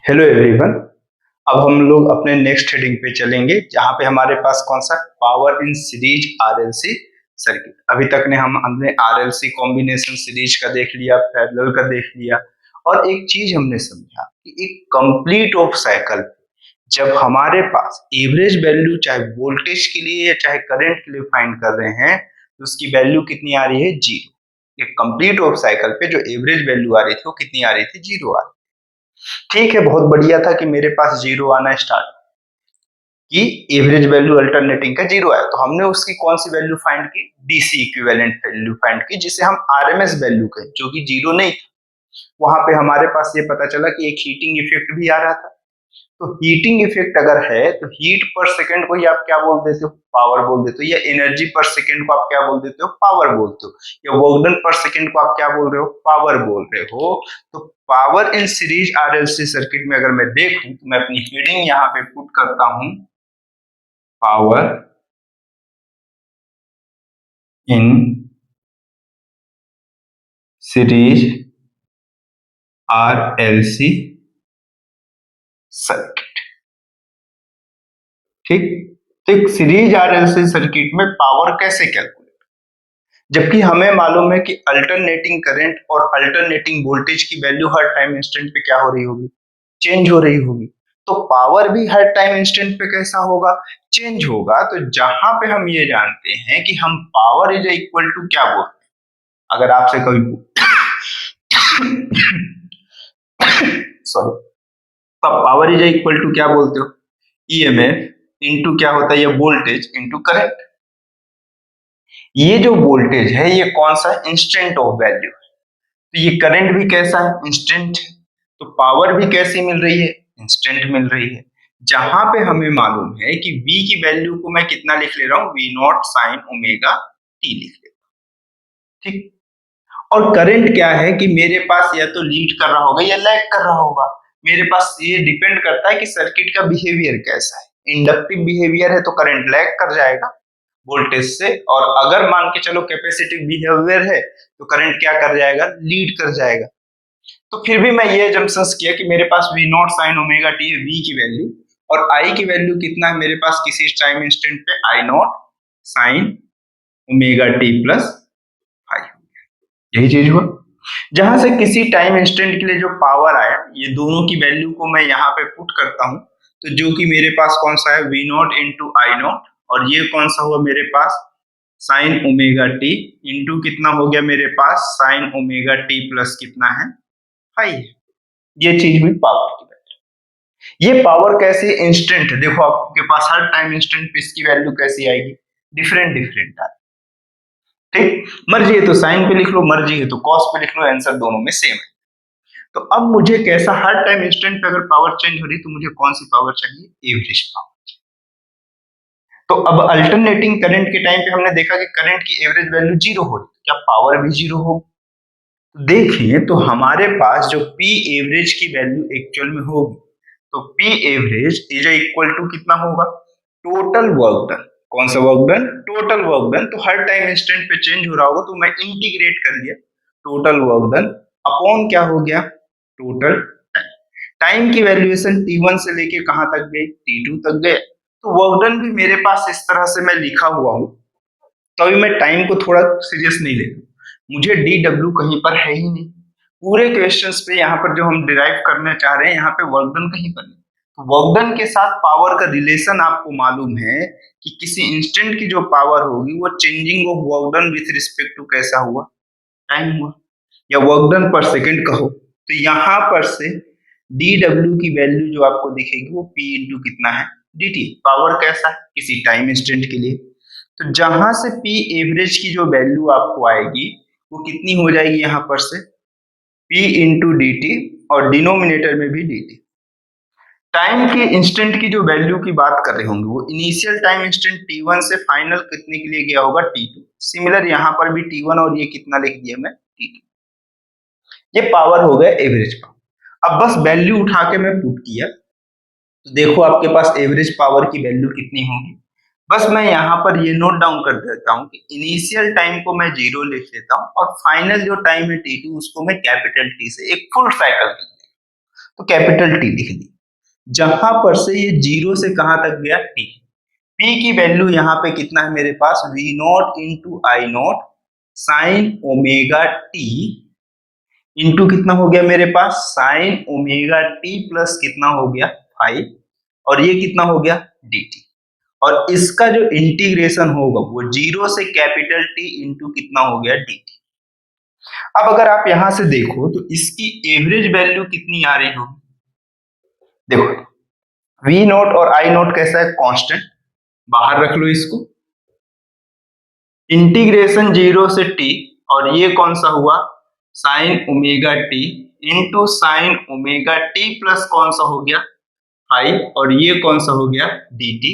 Hello everyone. अब हम लोग अपने नेक्स्ट हेडिंग पे चलेंगे जहां पे हमारे पास कौन सा power in series RLC circuit. अभी तक हमने आरएलसी कॉम्बिनेशन सीरीज का देख लिया, पैरेलल का देख लिया, और एक चीज हमने समझा कि एक कंप्लीट ऑफ साइकिल जब हमारे पास एवरेज वैल्यू चाहे वोल्टेज के लिए या चाहे करंट के लिए फाइंड कर रहे हैं तो उसकी वैल्यू कितनी आ रही है? जीरो। एक कंप्लीट ऑफ साइकिल पे जो एवरेज वैल्यू आ रही थी वो कितनी आ रही थी? जीरो आ रही थी। ठीक है, बहुत बढ़िया था कि मेरे पास जीरो आना स्टार्ट कि एवरेज वैल्यू अल्टरनेटिंग का जीरो आया, तो हमने उसकी कौन सी वैल्यू फाइंड की? डीसी इक्विवेलेंट वैल्यू फाइंड की, जिसे हम आरएमएस वैल्यू कहें, जो कि जीरो नहीं था। वहां पे हमारे पास ये पता चला कि एक हीटिंग इफेक्ट भी आ रहा था। तो हीटिंग इफेक्ट अगर है तो हीट पर सेकंड को ही आप क्या बोल देते हो? पावर बोल देते हो। या एनर्जी पर सेकंड को आप क्या बोल देते हो? पावर बोलते हो। या वर्क डन पर सेकंड को आप क्या बोल रहे हो? पावर बोल रहे हो। तो power in series RLC circuit में अगर मैं देखूं तो मैं अपनी हेडिंग यहां पे पुट करता हूं, power in series RLC circuit. ठीक। तो एक सीरीज आरएलसी सर्किट में पावर कैसे कैलकुलेट, जबकि हमें मालूम है कि अल्टरनेटिंग करंट और अल्टरनेटिंग वोल्टेज की वैल्यू हर टाइम इंस्टेंट पे क्या हो रही होगी? चेंज हो रही होगी। तो पावर भी हर टाइम इंस्टेंट पे कैसा होगा? चेंज होगा। तो जहां पे हम ये जानते हैं कि हम पावर इज इक्वल टू क्या बोलते हैं, अगर आपसे कभी सॉरी, तब पावर इज इक्वल टू क्या बोलते हो? ईएमएफ इंटू क्या होता है? ये वोल्टेज इंटू करंट। ये जो वोल्टेज है ये कौन सा? Instant of value. तो ये करंट भी कैसा है? इंस्टेंट। तो पावर भी कैसी मिल रही है? इंस्टेंट मिल रही है। जहां पे हमें मालूम है कि V की वैल्यू को मैं कितना लिख ले रहा हूं? V not sine omega T लिख ले रहा हूं। ठीक। और करंट क्या है कि मेरे पास या तो लीड कर रहा होगा या लैग कर रहा होगा। मेरे पास ये डिपेंड करता है कि सर्किट का बिहेवियर कैसा है। इंडक्टिव बिहेवियर है तो करंट लैग कर जाएगा वोल्टेज से, और अगर मान के चलो कैपेसिटिव बिहेवियर है तो करंट क्या कर जाएगा? लीड कर जाएगा। तो फिर भी मैं ये जम्पशंस किया कि मेरे पास V not sine omega T है, V की वैल्यू, और I की वैल्यू कितना है मेरे पास किसी टाइम इंस्टेंट पे? I not sine omega T plus five. यही चीज हुआ। जहां से किसी टाइम इंस्टेंट के लिए जो पावर आया, ये दोनों की वैल्यू को मैं यहाँ पे पुट करता हूं, तो जो कि मेरे पास कौन सा है? V not into I not, और ये कौन सा हुआ मेरे पास? साइन ओमेगा टी इंटू कितना हो गया मेरे पास? साइन ओमेगा टी प्लस कितना है? फाइव। ये चीज हुई पावर की वैल्यू। ये पावर कैसे? इंस्टेंट। देखो आपके पास हर टाइम इंस्टेंट पे इसकी वैल्यू कैसी आएगी? डिफरेंट डिफरेंट आएगी। ठीक। मर्जी है तो साइन पे लिख लो, मर्जी है तो कॉस पे लिख लो, आंसर दोनों में सेम है। तो अब मुझे कैसा? हर टाइम इंस्टेंट पे अगर पावर चेंज हो रही तो मुझे कौन सी पावर चाहिए? Average power. तो अब अल्टरनेटिंग करंट के टाइम पे हमने देखा कि करंट की एवरेज वैल्यू जीरो हो रही, क्या पावर भी जीरो होगी? देखिए तो हमारे पास जो पी एवरेज की वैल्यू एक्चुअल में होगी, तो P average is equal to कितना होगा? Total work done. कौन सा work done? Total work done. तो हर टाइम इंस्टेंट पे चेंज हो रहा होगा तो मैं इंटीग्रेट कर लिया टोटल वर्क डन अपॉन क्या हो गया? Total time. टाइम की वैल्यूएशन T1 से लेके कहां तक गई? T2 तक गए। तो वर्क डन भी मेरे पास इस तरह से मैं लिखा हुआ हूं, तो अभी मैं टाइम को थोड़ा सीरियस नहीं लेता। मुझे डी डब्ल्यू कहीं पर है ही नहीं। पूरे क्वेश्चंस पे यहाँ पर जो हम डिराइव करना चाह रहे हैं यहाँ पे वर्क डन कहीं पर नहीं। तो वर्क डन के साथ पावर का रिलेशन आपको मालूम है कि किसी इंस्टेंट की जो पावर होगी वो changing of work done with respect to कैसा हुआ? टाइम हुआ। या वर्क डन पर सेकेंड कहो। तो यहाँ पर से डी डब्ल्यू की वैल्यू जो आपको दिखेगी वो पी इंटू कितना है? D T. पावर कैसा है? किसी टाइम इंस्टेंट के लिए। तो जहां से पी एवरेज की जो वैल्यू आपको आएगी वो कितनी हो जाएगी? यहां पर से पी इंटू डी टी, और डिनोमिनेटर में भी डी टी। टाइम के इंस्टेंट की जो वैल्यू की बात कर रहे होंगे वो इनिशियल टाइम इंस्टेंट T1 से फाइनल कितने के लिए गया होगा? T2। सिमिलर यहाँ पर भी T1, और ये कितना लिख दिया मैं? T2। ये पावर हो गया एवरेज पावर। अब बस वैल्यू उठा के मैं पुट किया, तो देखो आपके पास एवरेज पावर की वैल्यू कितनी होगी। बस मैं यहाँ पर ये नोट डाउन कर देता हूँ कि इनिशियल टाइम को मैं जीरो लिख लेता हूँ और फाइनल जो टाइम है T2 उसको मैं कैपिटल T से एक फुल साइकिल। तो कैपिटल टी लिख दी। जहां पर से ये 0 से कहां तक गया, टी। पी की वैल्यू यहाँ पे कितना है मेरे पास, V naught into I naught sine omega T into कितना हो गया मेरे पास, साइन ओमेगा टी प्लस कितना हो गया 5, और ये कितना हो गया dt। और इसका जो इंटीग्रेशन होगा वो 0 से कैपिटल टी इंटू कितना हो गया dt। अब अगर आप यहां से देखो तो इसकी एवरेज वैल्यू कितनी आ रही होगी, देखो v नोट और i नोट कैसा है, कांस्टेंट, बाहर रख लो इसको, इंटीग्रेशन 0 से t, और ये कौन सा हुआ, sign omega T into sine omega T plus कौन सा हो गया 5, और ये कौन सा हो गया dt।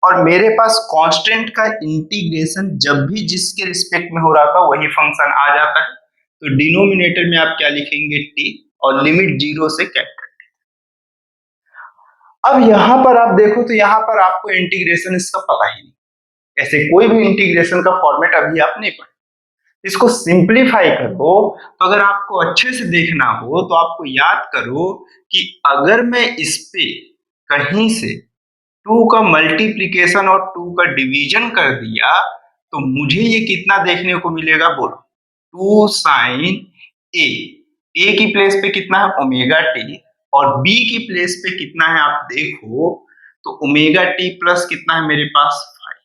और मेरे पास कांस्टेंट का इंटीग्रेशन जब भी जिसके रिस्पेक्ट में हो रहा था वही फंक्शन आ जाता है, तो डिनोमिनेटर में आप क्या लिखेंगे t, और लिमिट 0 से कैपिटल। अब यहां पर आप देखो तो यहां पर आपको इंटीग्रेशन इसका पता ही नहीं, ऐसे कोई भी इंटीग्रेशन का फॉर्मेट अभी आप नहीं पढ़े। इसको सिंप्लीफाई करो, तो अगर आपको अच्छे से देखना हो तो आपको याद करो कि अगर मैं इस पे कहीं से 2 का मल्टीप्लीकेशन और 2 का डिवीजन कर दिया तो मुझे ये कितना देखने को मिलेगा, बोलो 2 साइन ए की प्लेस पे कितना है ओमेगा टी, और बी की प्लेस पे कितना है आप देखो तो ओमेगा टी प्लस कितना है मेरे पास 5,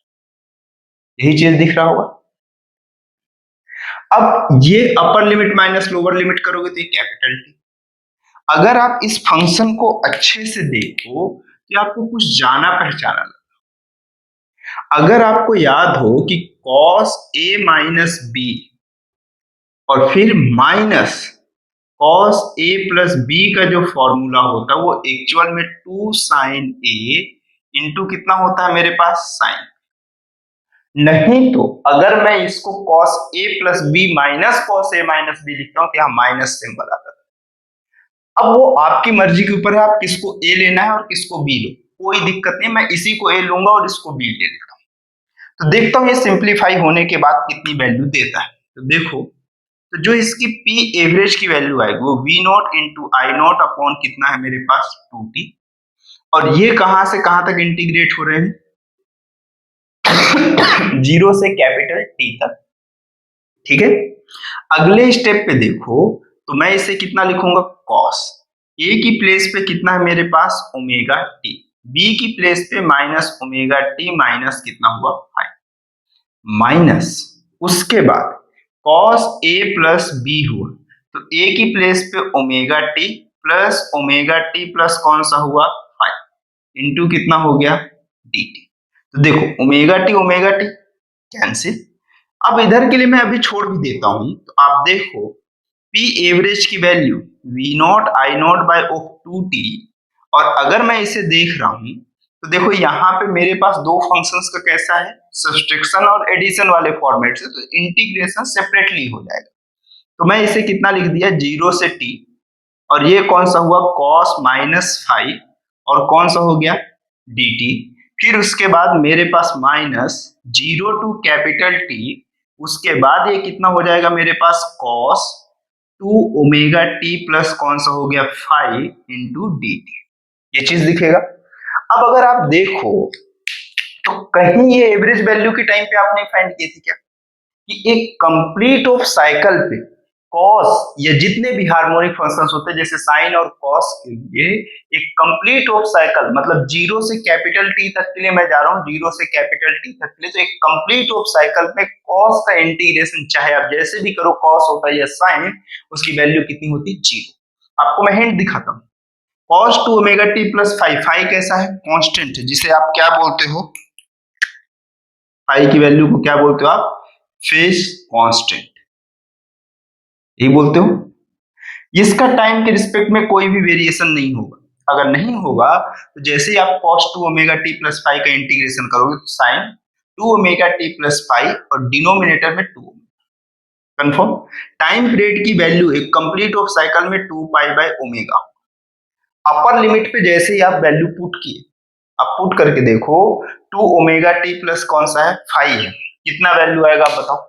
यही चीज दिख रहा होगा। अब ये upper limit minus lower limit करोगे तो ये कैपिटल टी। अगर आप इस फंक्शन को अच्छे से देखो तो आपको कुछ जाना पहचाना लगा। अगर आपको याद हो कि cos a माइनस बी और फिर minus cos a plus B का जो फॉर्मूला होता है वो एक्चुअल में 2 साइन a इंटू कितना होता है मेरे पास साइन। नहीं तो अगर मैं इसको cos a plus B minus cos a minus B लिखता हूं तो यहां माइनस सिंबल आता है। अब वो आपकी मर्जी के ऊपर है, आप किसको a लेना है और किसको b लो, कोई दिक्कत नहीं, मैं इसी को a लूंगा और इसको b ले लेता हूं। तो देखता हूं ये सिंप्लीफाई होने के बाद कितनी वैल्यू देता है। तो देखो, तो जो इसकी p एवरेज की वैल्यू आएगी वो v not into I not upon कितना है मेरे पास 2t, और ये कहां से कहां तक इंटीग्रेट हो रहे हैं 0 से कैपिटल T तक, ठीक है। अगले स्टेप पे देखो तो मैं इसे कितना लिखूंगा cos a की प्लेस पे कितना है मेरे पास ओमेगा t, b की प्लेस पे माइनस ओमेगा t माइनस कितना हुआ 5, माइनस उसके बाद cos a प्लस b हुआ तो a की प्लेस पे omega t plus omega t plus कौन सा हुआ 5 इंटू कितना हो गया dt। तो देखो ओमेगा टी कैंसिल। अब इधर के लिए मैं अभी छोड़ भी देता हूं, तो आप देखो पी एवरेज की value V not I not by of 2t, और अगर मैं इसे देख रहा हूं तो देखो यहाँ पे मेरे पास दो फंक्शंस का कैसा है सब्सट्रैक्शन और एडिशन वाले फॉर्मेट से, तो इंटीग्रेशन सेपरेटली हो जाएगा। तो मैं इसे कितना लिख दिया 0 से t, और ये कौन सा हुआ cos माइनस 5 और कौन सा हो गया dt। फिर उसके बाद मेरे पास माइनस 0 टू कैपिटल T, उसके बाद ये कितना हो जाएगा मेरे पास cos 2 ओमेगा t प्लस कौन सा हो गया 5 इंटू dt, ये चीज दिखेगा। अब अगर आप देखो तो कहीं ये एवरेज वैल्यू के टाइम पे आपने फाइंड की थी क्या कि एक कंप्लीट ऑफ साइकिल पे कॉस या जितने भी हार्मोनिक फंक्शंस होते हैं जैसे साइन और कॉस के लिए एक कंप्लीट ऑफ साइकिल मतलब 0 से कैपिटल टी तक के लिए मैं जा रहा हूं 0 से कैपिटल टी तक के लिए, तो एक कंप्लीट ऑफ साइकिल में कॉस का इंटीग्रेशन चाहे आप जैसे भी करो कॉस होता है या साइन, उसकी वैल्यू कितनी होती है 0। आपको मैं हिंट दिखाता हूं, cos 2 ओमेगा टी प्लस 5, 5 कैसा है कांस्टेंट है, जिसे आप क्या बोलते हो 5 की वैल्यू को क्या बोलते हो आप फेज कांस्टेंट, यही बोलते हो। इसका टाइम के रिस्पेक्ट में कोई भी वेरिएशन नहीं होगा, अगर नहीं होगा तो जैसे ही आप cos 2 ओमेगा टी प्लस 5 का इंटीग्रेशन करोगे तो साइन 2 ओमेगा टी प्लस 5 और डिनोमिनेटर में 2 कंफर्म। टाइम पीरियड की वैल्यू एक कंप्लीट ऑफ साइकिल में 2 pi by omega. Upper limit पे जैसे ही आप वैल्यू पुट किए, आप पुट करके देखो 2 ओमेगा टी प्लस कौन सा है 5 है, कितना वैल्यू आएगा आप बताओ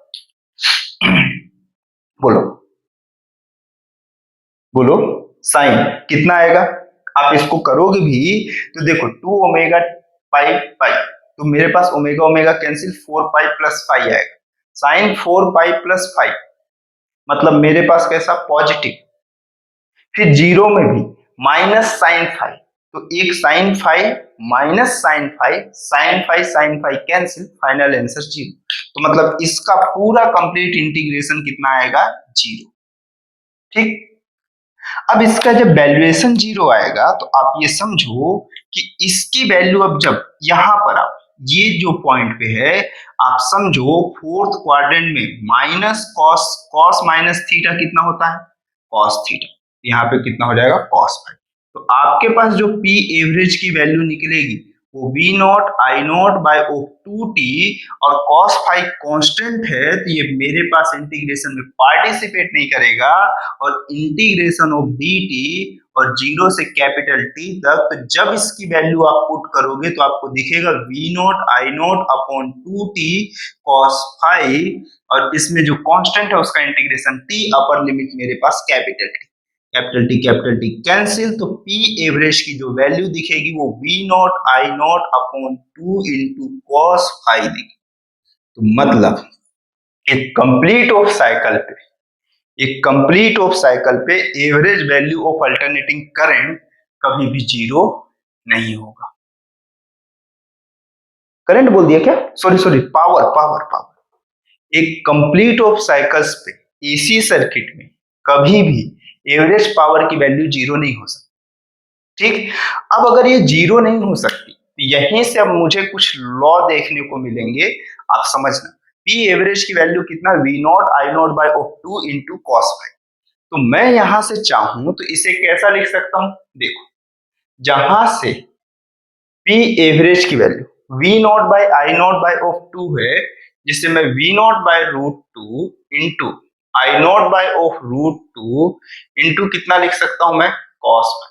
बोलो बोलो साइन कितना आएगा, आप इसको करोगे भी तो देखो 2 ओमेगा पाई पाई, तो मेरे पास omega omega cancel 4 pi plus pi आएगा, साइन 4 पाई प्लस 5 मतलब मेरे पास कैसा पॉजिटिव, फिर जीरो में भी माइनस साइन 5, तो एक sine 5 minus sine 5, sine 5 cancel, final answer zero. तो मतलब इसका पूरा कंप्लीट इंटीग्रेशन कितना आएगा, जीरो। ठीक, अब इसका जब वैल्यूएशन जीरो आएगा तो आप ये समझो कि इसकी वैल्यू अब जब यहां पर आप ये जो पॉइंट पे है आप समझो फोर्थ क्वाड्रेंट में minus cos, cos minus theta कितना होता है, कॉस थीटा, यहाँ पे कितना हो जाएगा कॉस फाइव। तो आपके पास जो पी एवरेज की वैल्यू निकलेगी वो V not I not by of 2t, और cos फाइव कांस्टेंट है तो ये मेरे पास इंटीग्रेशन में पार्टिसिपेट नहीं करेगा, और इंटीग्रेशन ऑफ dt और जीरो से कैपिटल T तक, तो जब इसकी वैल्यू आप पुट करोगे तो आपको दिखेगा V not I not upon 2t cos five, और इसमें जो कांस्टेंट है उसका इंटीग्रेशन t, अपर लिमिट मेरे पास कैपिटल टी कैंसिल, तो पी एवरेज की जो वैल्यू दिखेगी वो V not I not upon 2 into cos five दिखेगी। तो मतलब एक कंप्लीट ऑफ साइकिल पे average value of alternating current कभी भी जीरो नहीं होगा। करंट बोल दिया क्या, सॉरी पावर। एक कंप्लीट ऑफ साइकिल्स पे एसी सर्किट में कभी भी एवरेज पावर की वैल्यू जीरो नहीं हो सकती। ठीक, अब अगर ये जीरो नहीं हो सकती तो यहीं से अब मुझे कुछ लॉ देखने को मिलेंगे, आप समझना। पी एवरेज की वैल्यू कितना, V not I not by of 2 into cos five. तो मैं यहां से चाहूं तो इसे कैसा लिख सकता हूं, देखो जहां से पी एवरेज की value V not by I not by of 2 है, जिससे मैं V not by root 2 into I not by of root 2 into कितना लिख सकता हूं मैं, कॉस फाइव,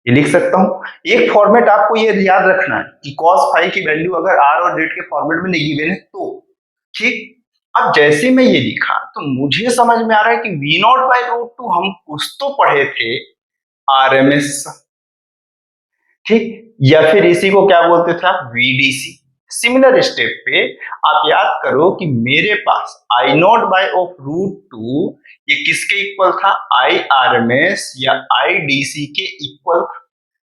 ये लिख सकता हूं। एक फॉर्मेट आपको ये याद रखना है कि cos फाइव की वैल्यू अगर r और z के फॉर्मेट में नहीं गिवन है तो ठीक। अब जैसे मैं ये लिखा तो मुझे समझ में आ रहा है कि v नॉट बाय रूट 2 हम कुछ तो पढ़े थे आरएमएस, ठीक, या फिर इसी को क्या बोलते थे आप, वीडीसी। सिमिलर स्टेप पे आप याद करो कि मेरे पास आई नॉट बाय ऑफ रूट 2 ये किसके इक्वल था, आई आरएमएस या आई डीसी के इक्वल था,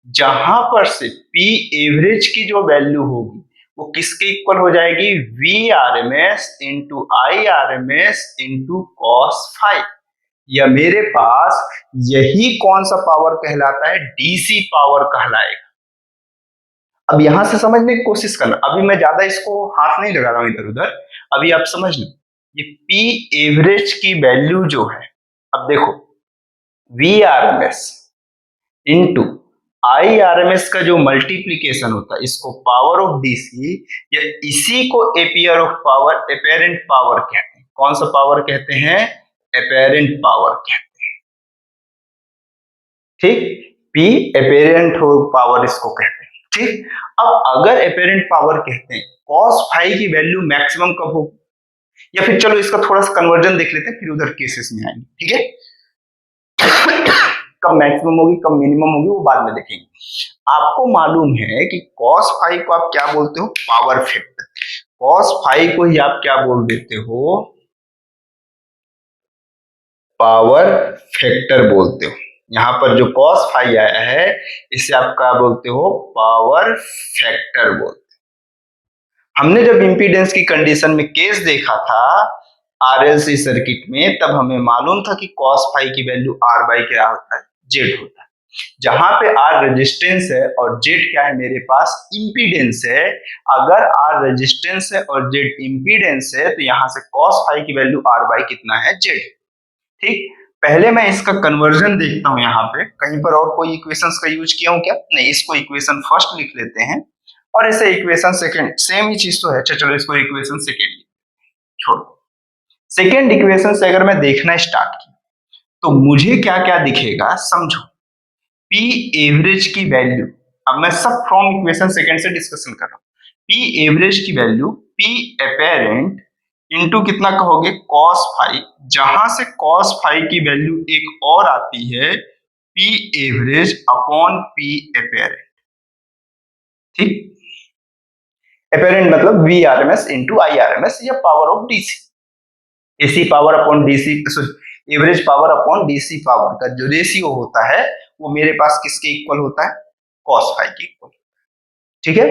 जहां पर से पी एवरेज की जो वैल्यू होगी वो किसके इक्वल हो जाएगी, V RMS into I RMS into cos five, या मेरे पास यही कौन सा पावर कहलाता है, डीसी पावर कहलाएगा। अब यहां से समझने की कोशिश करना, अभी मैं ज्यादा इसको हाथ नहीं लगा रहा हूं इधर उधर, अभी आप समझ लो ये पी एवरेज की वैल्यू जो है, अब देखो V RMS into I RMS का जो मल्टीप्लीकेशन होता है इसको पावर ऑफ डीसी, या इसी को appear of power, apparent power कहते हैं। कौन सा पावर कहते हैं, अपेरेंट पावर कहते हैं। ठीक, पी अपेरेंट पावर इसको कहते हैं। ठीक, अब अगर अपेरेंट पावर कहते हैं cos फाइव की वैल्यू मैक्सिमम कब होगी, या फिर चलो इसका थोड़ा सा कन्वर्जन देख लेते हैं फिर उधर केसेस में आएंगे। ठीक है, कब मैक्सिमम होगी कब मिनिमम होगी वो बाद में देखेंगे। आपको मालूम है कि cos फाइव को आप क्या बोलते हो, पावर फैक्टर। cos फाइव को ही आप क्या बोल देते हो, पावर फैक्टर बोलते हो। यहां पर जो cos फाइव आया है इसे आप क्या बोलते हो, पावर फैक्टर बोलते हो। हमने जब इंपीडेंस की कंडीशन में केस देखा था आरएलसी सर्किट में, तब हमें मालूम था कि cos फाइव की वैल्यू r बाई क्या होता है, जेड होता है। जहां पे r रेजिस्टेंस है और z क्या है, मेरे पास इंपीडेंस है। अगर r रेजिस्टेंस है और z इंपीडेंस है तो यहां से cos फाइव की वैल्यू r बाई कितना है, z। ठीक, पहले मैं इसका कन्वर्जन देखता हूं, यहाँ पे कहीं पर और कोई इक्वेशंस का यूज किया हूं क्या, नहीं, इसको इक्वेशन फर्स्ट लिख लेते हैं और इसे इक्वेशन सेकंड, सेम ही चीज तो है। अच्छा चलो इसको इक्वेशन सेकंड छोड़ो। सेकंड इक्वेशन से अगर मैं देखना स्टार्ट किया तो मुझे क्या क्या दिखेगा, समझो पी एवरेज की वैल्यू, अब मैं सब फ्रॉम इक्वेशन सेकंड से डिस्कशन कर रहा हूं। पी एवरेज की वैल्यू पी अपेरेंट इंटू कितना कहोगे कॉस फाइव, जहां से कॉस फाइव की वैल्यू एक और आती है P average upon P apparent. ठीक, अपेरेंट मतलब V R M S into I R M S या power of DC, AC power upon DC, average power upon DC power का जो रेशियो होता है वो मेरे पास किसके इक्वल होता है, कॉस फाइव के इक्वल। ठीक है,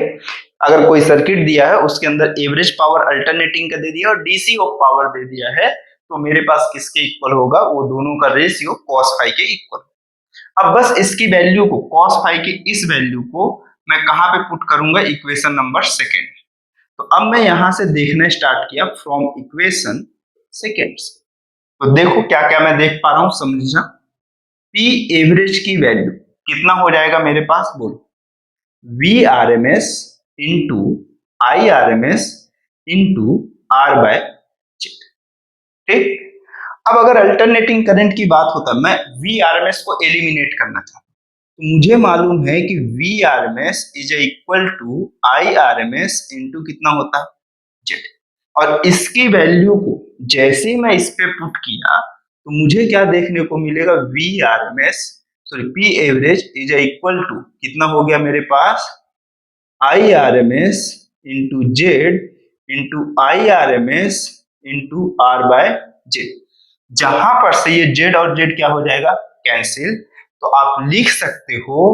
अगर कोई सर्किट दिया है उसके अंदर एवरेज पावर अल्टरनेटिंग का दे दिया और डीसी ऑफ पावर दे दिया है, तो मेरे पास किसके इक्वल होगा, वो दोनों का रेशियो कॉस फाइव के इक्वल। अब बस इसकी वैल्यू को, कॉस फाइव के इस वैल्यू को मैं कहां पे पुट करूंगा, इक्वेशन नंबर सेकेंड। तो अब मैं यहां से देखना स्टार्ट किया फ्रॉम इक्वेशन सेकेंड। तो देखो क्या क्या मैं देख पा रहा हूं, समझना। पी एवरेज की वैल्यू कितना हो जाएगा मेरे पास, बोलो, V R M S into I R M S into R by Z. ठीक, अब अगर अल्टरनेटिंग करंट की बात होता, मैं वी आर एम एस को एलिमिनेट करना चाहता हूं, तो मुझे मालूम है कि V R M S is equal to I R M S into कितना होता है जेड। और इसकी वैल्यू को जैसे ही मैं इस पे पुट किया तो मुझे क्या देखने को मिलेगा, V R M S sorry P average is equal to कितना हो गया मेरे पास, I R M S into Z into I R M S into R by Z. जहां पर से ये जेड और जेड क्या हो जाएगा, कैंसिल। तो आप लिख सकते हो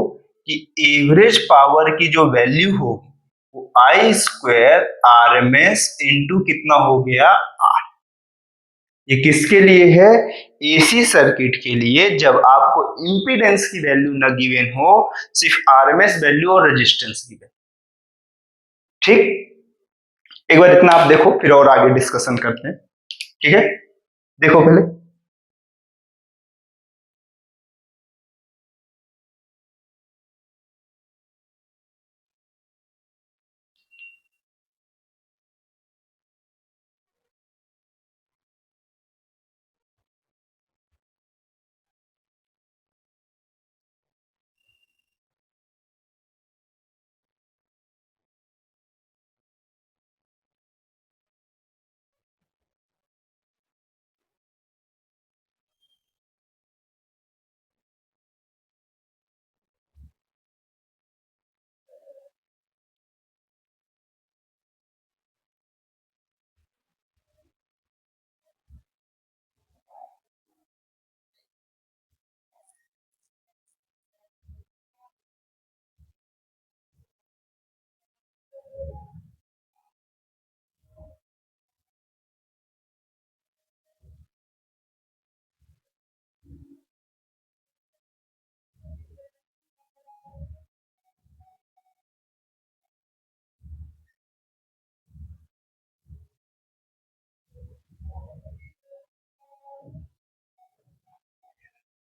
कि एवरेज पावर की जो वैल्यू होगी वो I square R M S into कितना हो गया आर। ये किसके लिए है, एसी सर्किट के लिए, जब आपको इंपीडेंस की वैल्यू न गिवन हो, सिर्फ आरएमएस वैल्यू और रेजिस्टेंस गिवन। ठीक, एक बार इतना आप देखो फिर और आगे डिस्कशन करते हैं। ठीक है, देखो पहले।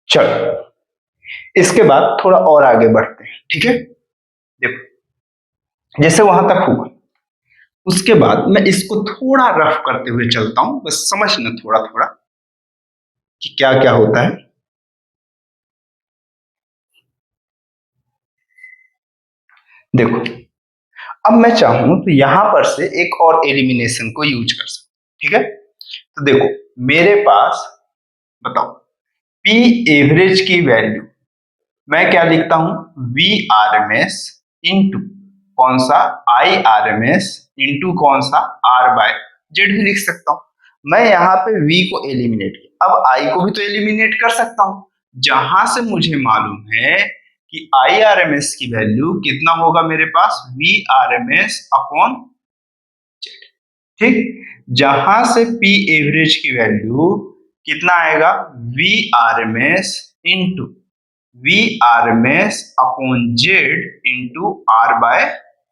चलो, इसके बाद थोड़ा और आगे बढ़ते हैं। ठीक है, देखो जैसे वहां तक हुआ, उसके बाद मैं इसको थोड़ा रफ करते हुए चलता हूं, बस समझना थोड़ा थोड़ा कि क्या क्या होता है। देखो, अब मैं चाहूं तो यहां पर से एक और एलिमिनेशन को यूज कर सकता। ठीक है, तो देखो मेरे पास, बताओ, पी एवरेज की वैल्यू मैं क्या लिखता हूं, V R M S into कौन सा I R M S into कौन सा आर बाय जेड भी लिख सकता हूं। मैं यहाँ पे v को एलिमिनेट किया, अब i को भी तो एलिमिनेट कर सकता हूं, जहां से मुझे मालूम है कि आई आर एम एस की वैल्यू कितना होगा मेरे पास, V R M S upon Z. ठीक, जहां से पी एवरेज की वैल्यू कितना आएगा, V R M S into V R M S upon Z into R by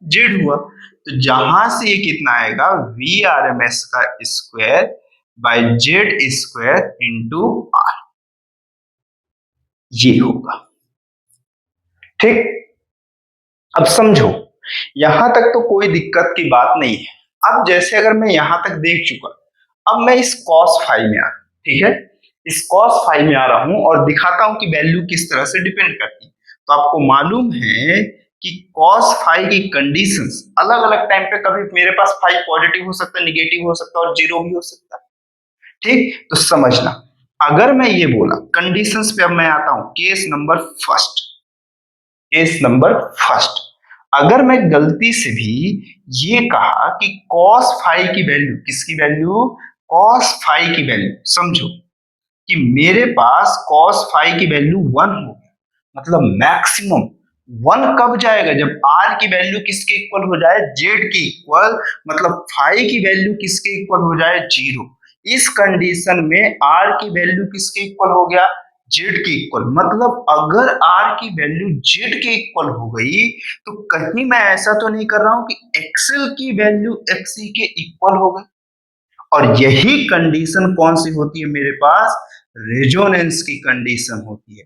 Z हुआ। तो जहां से ये कितना आएगा, वी आर एम एस का square by Z square into R, ये होगा। ठीक, अब समझो यहां तक तो कोई दिक्कत की बात नहीं है। अब जैसे अगर मैं यहां तक देख चुका, अब मैं इस cos फाइव में आ, ठीक है, इस cos फाइव में आ रहा हूं और दिखाता हूं कि वैल्यू किस तरह से डिपेंड करती है। तो आपको मालूम है कि cos फाई की कंडीशंस अलग अलग टाइम पे, कभी मेरे पास फाई पॉजिटिव हो सकता है, निगेटिव हो सकता है और जीरो भी हो सकता है। ठीक, तो समझना, अगर मैं ये बोला कंडीशंस पे, अब मैं आता हूं case number first. Case number first, अगर मैं गलती से भी ये कहा कि cos फाई की वैल्यू, किसकी वैल्यू, cos फाई की वैल्यू, समझो कि मेरे पास cos फाई की वैल्यू 1 हो, मतलब मैक्सिमम 1 कब जाएगा, जब r की वैल्यू किसके इक्वल हो जाए, z के इक्वल, मतलब फाई की वैल्यू किसके इक्वल हो जाए, 0। इस कंडीशन में r की वैल्यू किसके इक्वल हो गया, z के इक्वल, मतलब अगर r की वैल्यू z के इक्वल हो गई तो कहीं मैं ऐसा तो नहीं कर रहा हूं कि एक्सएल की वैल्यू xc के इक्वल हो गई। और यही कंडीशन कौन सी होती है मेरे पास, रेजोनेंस की कंडीशन होती है।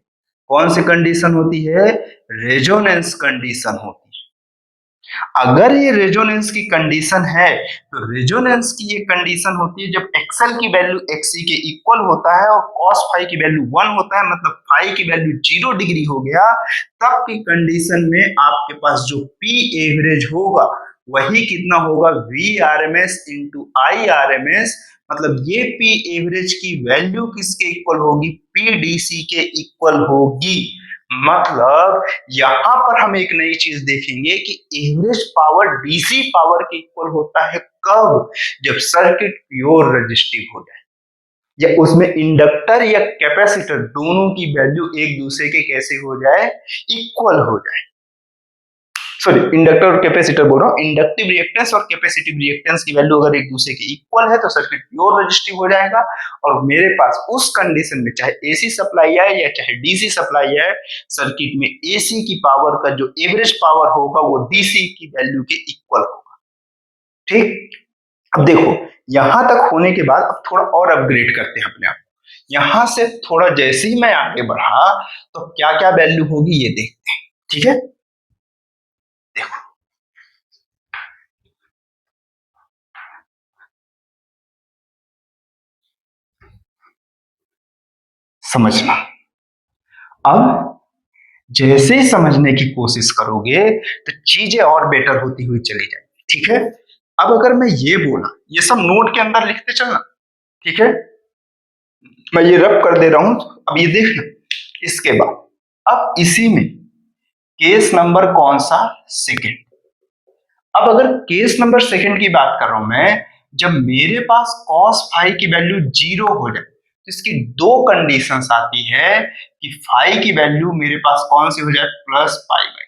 कौन सी कंडीशन होती है, रेजोनेंस कंडीशन होती है। अगर ये रेजोनेंस की कंडीशन है तो रेजोनेंस की ये कंडीशन होती है जब एक्सएल की वैल्यू एक्ससी के इक्वल होता है और कॉस फाई की वैल्यू 1 होता है, मतलब फाई की वैल्यू 0 डिग्री हो गया, तब की कंडीशन में आपके पास जो पी एवरेज होगा वही कितना होगा, V R M S into I R M S, मतलब ये पी एवरेज की वैल्यू किसके इक्वल होगी, पीडीसी के इक्वल होगी। मतलब यहां पर हम एक नई चीज देखेंगे कि एवरेज पावर डीसी पावर के इक्वल होता है कब, जब सर्किट प्योर रेजिस्टिव हो जाए, या उसमें इंडक्टर या कैपेसिटर दोनों की वैल्यू एक दूसरे के कैसे हो जाए, इक्वल हो जाए। सॉरी, इंडक्टर और कैपेसिटर बोल रहा हूं, इंडक्टिव रिएक्टेंस और कैपेसिटिव रिएक्टेंस की वैल्यू अगर एक दूसरे के इक्वल है तो सर्किट प्योर रेजिस्टिव हो जाएगा। और मेरे पास उस कंडीशन में चाहे एसी सप्लाई है या चाहे डीसी सप्लाई है, सर्किट में एसी की पावर का जो एवरेज पावर होगा वो डीसी की वैल्यू के इक्वल होगा। ठीक, अब देखो यहां तक होने के बाद अब थोड़ा और अपग्रेड करते हैं अपने आप। यहां से थोड़ा जैसे ही मैं आगे बढ़ा तो क्या क्या वैल्यू होगी ये देखते हैं। ठीक है, देखो समझना, अब जैसे ही समझने की कोशिश करोगे तो चीजें और बेटर होती हुई चली जाएंगी। ठीक है, अब अगर मैं ये बोला, ये सब नोट के अंदर लिखते चलना। ठीक है, मैं ये रब कर दे रहा हूं, अब ये देखना। इसके बाद अब इसी में केस नंबर कौन सा, सेकंड। अब अगर केस नंबर सेकंड की बात कर रहा हूं मैं, जब मेरे पास cos फाई की वैल्यू 0 हो जाए तो इसकी दो कंडीशंस आती है कि फाई की वैल्यू मेरे पास कौन सी हो जाए, plus pi by.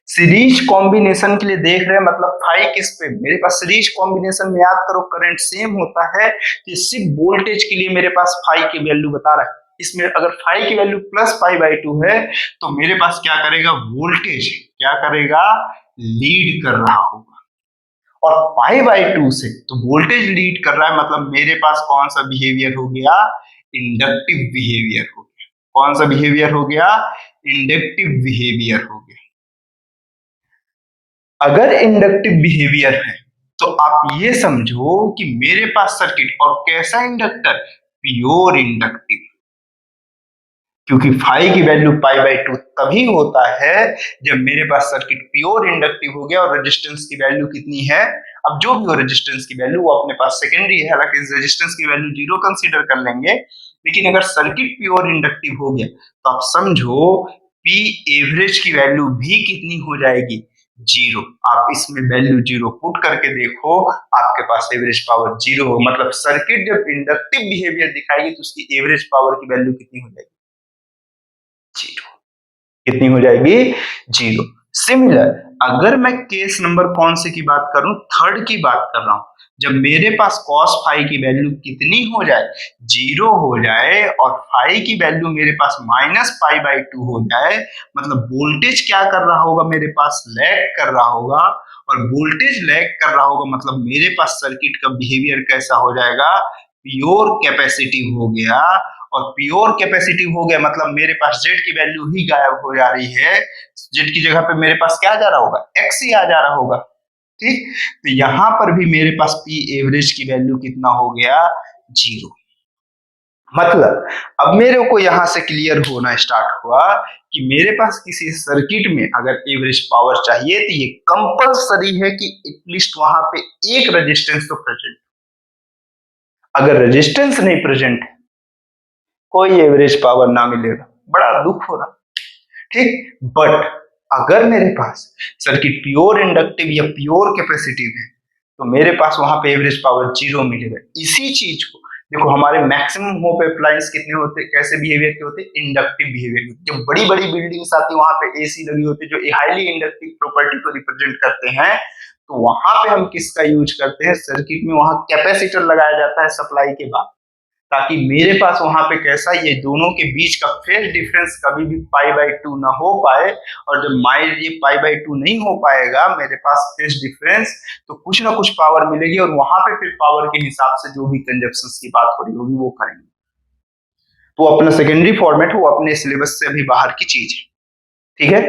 Series combination के लिए देख रहे हैं, मतलब फाई किस पे, मेरे पास सीरीज कॉम्बिनेशन में याद करो करंट सेम होता है, तो सिर्फ वोल्टेज के लिए मेरे पास फाई की वैल्यू बता रहा है। इसमें अगर फाई की वैल्यू प्लस पाई बाई 2 है तो मेरे पास क्या करेगा, वोल्टेज क्या करेगा, लीड कर रहा होगा। और पाई बाई 2 से तो वोल्टेज लीड कर रहा है, मतलब मेरे पास कौन सा बिहेवियर हो गया, इंडक्टिव बिहेवियर हो गया। कौन सा बिहेवियर हो गया, इंडक्टिव बिहेवियर हो गया। अगर इंडक्टिव बिहेवियर है तो आप ये समझो कि मेरे पास सर्किट, और कैसा इंडक्टर, प्योर इंडक्टिव, क्योंकि फाई की वैल्यू पाई बाई 2 तभी होता है जब मेरे पास सर्किट प्योर इंडक्टिव हो गया और रेजिस्टेंस की वैल्यू कितनी है, अब जो भी हो रेजिस्टेंस की वैल्यू वो अपने पास सेकेंडरी है, हालांकि इस रेजिस्टेंस की वैल्यू 0 कंसीडर कर लेंगे, लेकिन अगर सर्किट प्योर इंडक्टिव हो गया तो आप समझो पी एवरेज की वैल्यू भी कितनी हो जाएगी, 0। आप इसमें वैल्यू 0 पुट करके देखो, आपके पास एवरेज पावर 0 हो, मतलब सर्किट जब इंडक्टिव बिहेवियर दिखाएगी तो उसकी एवरेज पावर की वैल्यू कितनी हो जाएगी, 0। कितनी हो जाएगी, 0। सिमिलर अगर मैं केस नंबर कौन से की बात करूं, थर्ड की बात कर रहा हूं, जब मेरे पास cos फाई की वैल्यू कितनी हो जाए, 0 हो जाए, और फाई की वैल्यू मेरे पास माइनस पाई बाई 2 हो जाए, मतलब वोल्टेज क्या कर रहा होगा, मेरे पास लैग कर रहा होगा, और वोल्टेज लैग कर रहा होगा मतलब मेरे पास सर्किट का बिहेवियर कैसा हो जाएगा, प्योर कैपेसिटिव हो गया। और प्योर कैपेसिटिव हो गया मतलब मेरे पास जेड की वैल्यू ही गायब हो जा रही है, जेड की जगह पे मेरे पास क्या आ जा रहा होगा, एक्स ही आ जा रहा होगा। ठीक, तो यहां पर भी मेरे पास पी एवरेज की वैल्यू कितना हो गया, 0। मतलब अब मेरे को यहां से क्लियर होना स्टार्ट हुआ कि मेरे पास किसी सर्किट में अगर एवरेज पावर चाहिए तो ये कंपलसरी है कि एटलीस्ट वहां पे एक रेजिस्टेंस तो प्रेजेंट। अगर रेजिस्टेंस नहीं प्रेजेंट है कोई एवरेज पावर ना मिलेगा, बड़ा दुख हो रहा। ठीक, बट अगर मेरे पास सर्किट प्योर इंडक्टिव या प्योर कैपेसिटिव है तो मेरे पास वहां पे एवरेज पावर जीरो मिलेगा। इसी चीज को देखो, हमारे मैक्सिमम होप अप्लायंस कितने होते, कैसे बिहेवियर के होते, इंडक्टिव बिहेवियर। जब बड़ी बड़ी बिल्डिंग्स आती है वहां पे एसी लगी होती है जो हाईली इंडक्टिव प्रॉपर्टी को रिप्रेजेंट करते हैं, तो वहां पे हम किसका यूज करते हैं, सर्किट में वहां कैपेसिटर लगाया जाता है सप्लाई के बाद, ताकि मेरे पास वहां पे कैसा ये दोनों के बीच का फेज डिफरेंस कभी भी π/2 ना हो पाए। और जब ये π/2 नहीं हो पाएगा मेरे पास फेज डिफरेंस, तो कुछ ना कुछ पावर मिलेगी और वहां पे फिर पावर के हिसाब से जो भी कंजप्शन की बात हो रही होगी वो करेंगे। तो अपना सेकेंडरी फॉर्मेट वो अपने सिलेबस से अभी बाहर की चीज है। ठीक है,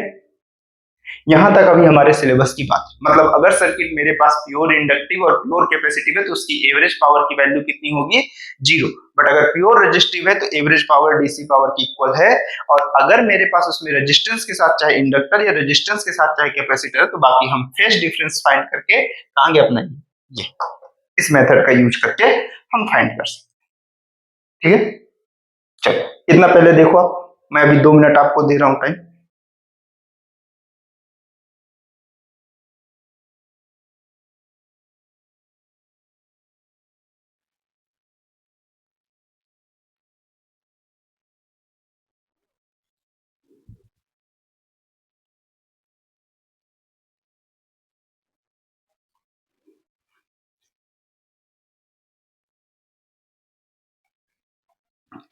यहां तक अभी हमारे सिलेबस की बात है। मतलब अगर सर्किट मेरे पास प्योर इंडक्टिव और प्योर कैपेसिटिव है तो उसकी एवरेज पावर की वैल्यू कितनी होगी, जीरो। बट अगर प्योर रेजिस्टिव है तो एवरेज पावर डीसी पावर की इक्वल है। और अगर मेरे पास उसमें रेजिस्टेंस के साथ चाहे इंडक्टर या रेजिस्टेंस के साथ चाहे कैपेसिटर, तो बाकी हम फेज डिफरेंस फाइंड करके आगे अपना ये इस मेथड का यूज करके हम फाइंड कर सकते। ठीक है, चलो इतना पहले देखो आप, मैं अभी 2 मिनट आपको दे रहा हूं टाइम।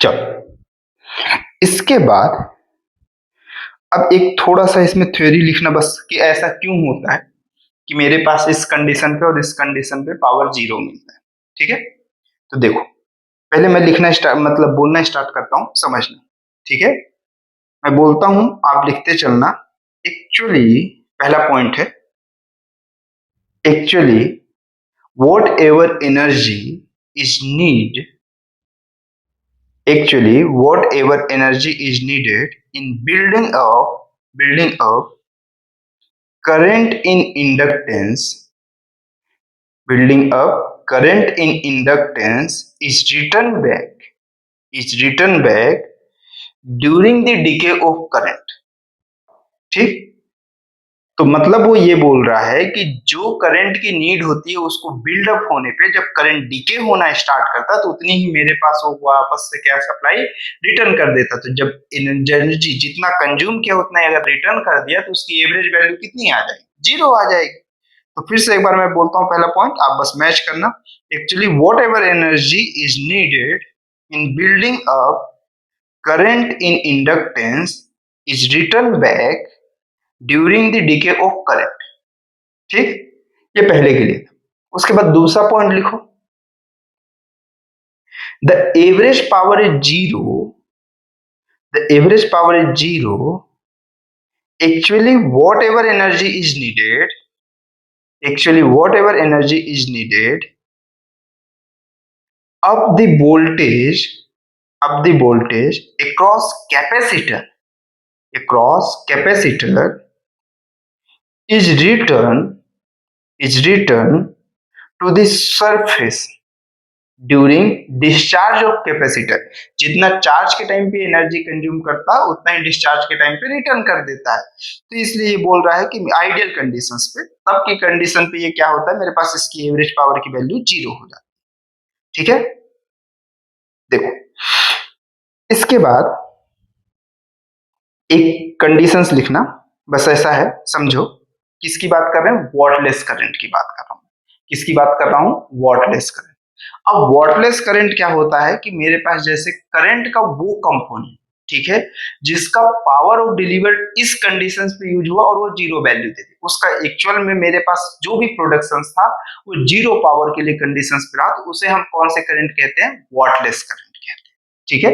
चलो इसके बाद अब एक थोड़ा सा इसमें थ्योरी लिखना बस, कि ऐसा क्यों होता है कि मेरे पास इस कंडीशन पे और इस कंडीशन पे पावर जीरो मिलता है। ठीक है, तो देखो पहले मैं लिखना स्टार्ट मतलब बोलना स्टार्ट करता हूं, समझना। ठीक है, मैं बोलता हूं आप लिखते चलना। एक्चुअली पहला पॉइंट है, actually what ever energy is need, actually whatever energy is needed in building up current in inductance, building up current in inductance is written back during the decay of current। ठीक, तो मतलब वो ये बोल रहा है कि जो करंट की नीड होती है उसको बिल्डअप होने पे जब करंट डीके होना स्टार्ट करता है तो उतनी ही मेरे पास वो वापस से क्या सप्लाई रिटर्न कर देता। तो जब एनर्जी जितना कंज्यूम किया उतना अगर रिटर्न कर दिया तो उसकी एवरेज वैल्यू कितनी आ जाएगी, जीरो आ जाएगी। तो फिर से एक बार मैं बोलता हूँ पहला पॉइंट, आप बस मैच करना। Actually what ever energy is needed in building up current in inductance is return back during the DK of current. ठीक, ये पहले के लिए। उसके बाद दूसरा पॉइंट लिखो, the average power is zero, the average power is zero actually what ever energy is needed, actually whatever energy is needed up the voltage, across capacitor is returned to the surface during discharge of capacitor. जितना charge के time पे energy consume करता है उतना ही discharge के time पे return कर देता है। तो इसलिए ये बोल रहा है कि आइडियल कंडीशंस पे, तब की कंडीशन पे ये क्या होता है, मेरे पास इसकी एवरेज पावर की वैल्यू जीरो हो जाती है। ठीक है, देखो इसके बाद एक कंडीशंस लिखना, बस ऐसा है समझो। किसकी बात कर रहे हैं, वॉटलेस करंट की बात कर रहा हूं। किसकी बात कर रहा हूं, वॉटलेस करंट। अब वॉटलेस करंट क्या होता है कि मेरे पास जैसे करंट का वो कंपोनेंट, ठीक है, जिसका पावर ऑफ डिलीवर्ड इस कंडीशंस पे यूज हुआ और वो जीरो वैल्यू दे दी, उसका एक्चुअल में मेरे पास जो भी प्रोडक्शन था वो जीरो पावर के लिए कंडीशंस पे रहा, तो उसे हम कौन से करंट कहते हैं, वॉटलेस करंट कहते हैं। ठीक है,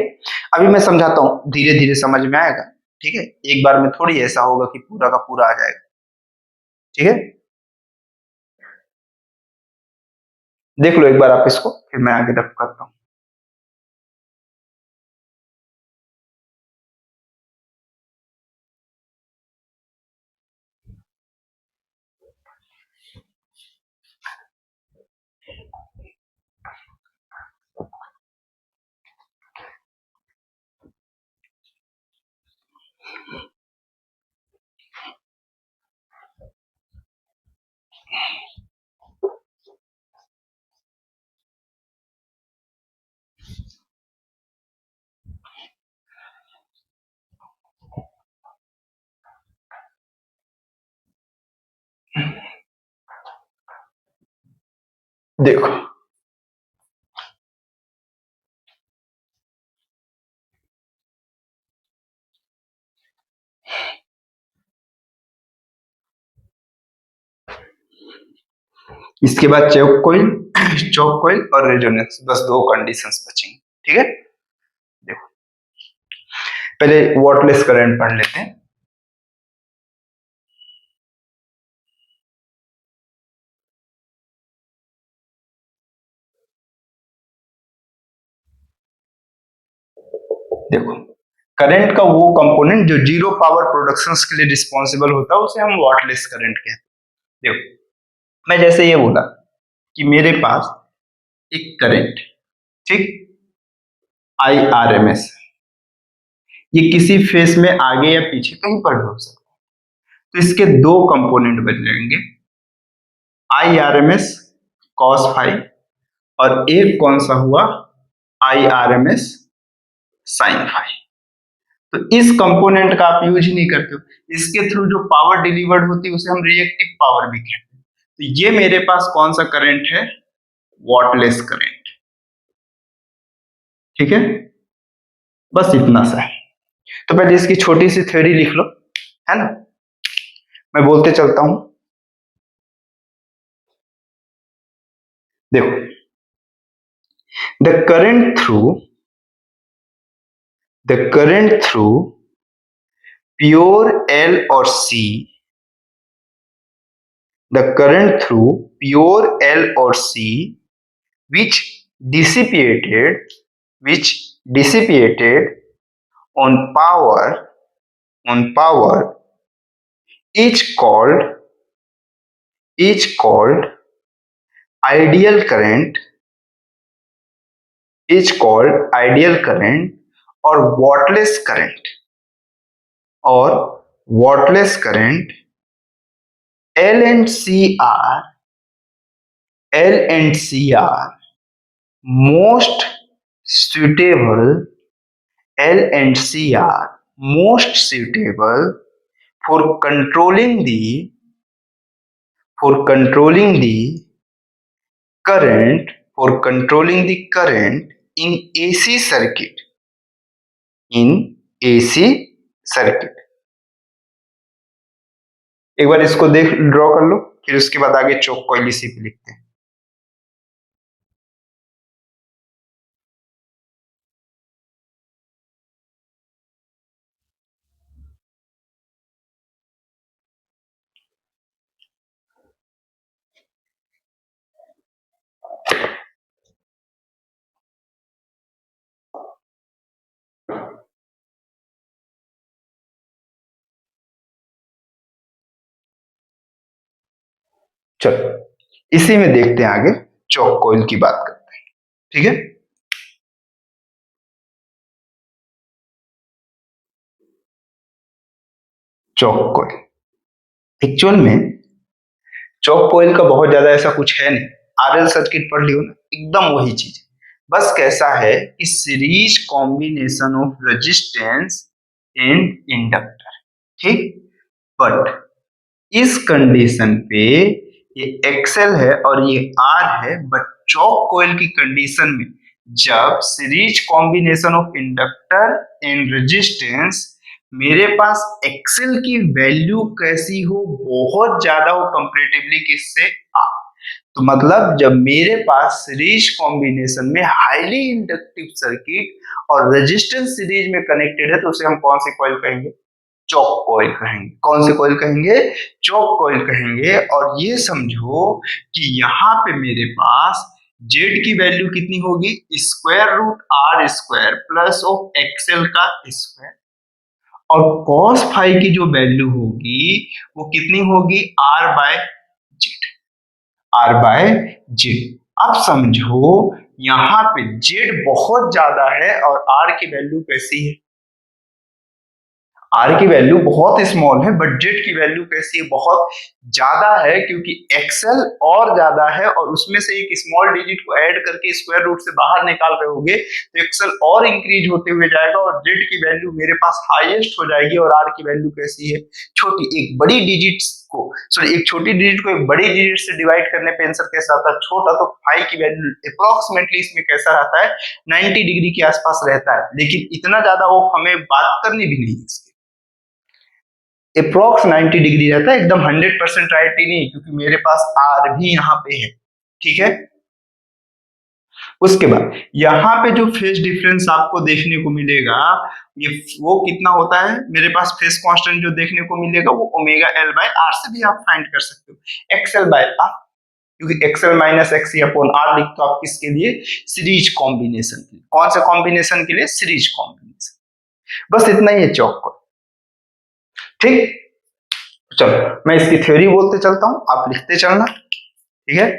अभी मैं समझाता हूं, धीरे धीरे समझ में आएगा। ठीक है, एक बार में थोड़ी ऐसा होगा कि पूरा का पूरा आ जाएगा। ठीक है, देख लो एक बार आप इसको, फिर मैं आगे रफ करता हूं। देखो इसके बाद चौक कॉइल चौक कॉइल और रेजोनेंस, बस दो कंडीशंस बचेंगी। ठीक है, देखो पहले वाटलेस करंट पढ़ लेते हैं। देखो करंट का वो कंपोनेंट जो जीरो पावर प्रोडक्शन के लिए रिस्पॉन्सिबल होता है उसे हम वाटलेस करंट कहते हैं। देखो मैं जैसे ये बोला कि मेरे पास एक करंट, ठीक, IRMS, ये किसी फेस में आगे या पीछे कहीं पर भी हो सकता है, तो इसके दो कंपोनेंट बच जाएंगे, IRMS cos फाई और एक कौन सा हुआ IRMS sin फाई। तो इस कंपोनेंट का आप यूज ही नहीं करते हो, इसके थ्रू जो पावर डिलीवर्ड होती है उसे हम रिएक्टिव पावर भी कहते हैं। तो ये मेरे पास कौन सा करंट है, वाटलेस करंट। ठीक है, बस इतना सा है। तो पहले इसकी छोटी सी थ्योरी लिख लो, है ना, मैं बोलते चलता हूं। देखो the current through pure L और C, the current through pure L or C which dissipated on power is called ideal current, or wattless current. L and C are most suitable for controlling the current in AC circuit. एक बार इसको draw कर लो, फिर उसके बाद आगे चौक coil इसी पे लिखते हैं। चलो इसी में देखते हैं आगे, चौक कॉइल की बात करते हैं। ठीक है, चौक कॉइल एक्चुअल में चौक कॉइल का बहुत ज्यादा ऐसा कुछ है नहीं, RL सर्किट पढ़ लियो ना, एकदम वही चीज। बस कैसा है कि series combination of resistance and inductor, ठीक, बट इस कंडीशन पे ये एक्सएल है और ये आर है, बट चौक कॉइल की कंडीशन में जब series combination of inductor and resistance मेरे पास एक्सएल की वैल्यू कैसी हो, बहुत ज्यादा हो कंपैरेटिवली किससे, आर। तो मतलब जब मेरे पास सीरीज कॉम्बिनेशन में हाईली इंडक्टिव सर्किट और रेजिस्टेंस सीरीज में कनेक्टेड है तो उसे हम कौन सी कॉइल कहेंगे, चौक कॉइल कहेंगे। कौन से कॉइल कहेंगे, चौक कॉइल कहेंगे। और ये समझो कि यहाँ पे मेरे पास जेड की वैल्यू कितनी होगी, square root R square plus of XL का स्क्वायर, और कॉस फाई की जो वैल्यू होगी वो कितनी होगी, आर बाय जेड। अब समझो यहाँ पे Z बहुत ज्यादा है और R की वैल्यू कैसी है, R की वैल्यू बहुत स्मॉल है बट Z की वैल्यू कैसी है, बहुत ज्यादा है, क्योंकि एक्सेल और ज्यादा है और उसमें से एक स्मॉल डिजिट को ऐड करके स्क्वायर रूट से बाहर निकाल रहे होगे तो एक्सेल और इंक्रीज होते हुए जाएगा और Z की वैल्यू मेरे पास हाईएस्ट हो जाएगी और R की वैल्यू कैसी है, छोटी। एक बड़ी डिजिट को सॉरी एक छोटी डिजिट को एक बड़ी डिजिट से डिवाइड करने पे आंसर कैसा आता है, छोटा, तो फाई की वैल्यू अप्रोक्सीमेटली इसमें कैसा रहता है, 90 डिग्री के आसपास रहता है, लेकिन इतना ज्यादा वो हमें बात करनी भी नहीं है, अप्रोक्स 90 डिग्री रहता है, एकदम 100% राइट ही नहीं, क्योंकि मेरे पास आर भी यहाँ पे है, ठीक है। उसके बाद यहाँ पे जो फेज डिफरेंस आपको देखने को मिलेगा ये वो कितना होता है, मेरे पास फेज कांस्टेंट जो देखने को मिलेगा वो ओमेगा एल बाय आर से भी आप फाइंड कर सकते हो, एक्सएल बाय आर, क्योंकि XL minus X upon R लिखते हो आप किसके लिए, सीरीज कॉम्बिनेशन के लिए। कौन से कॉम्बिनेशन के लिए, सीरीज कॉम्बिनेशन। बस इतना ही है चौक को, ठीक। चलो मैं इसकी थ्योरी बोलते चलता हूं, आप लिखते चलना, ठीक है।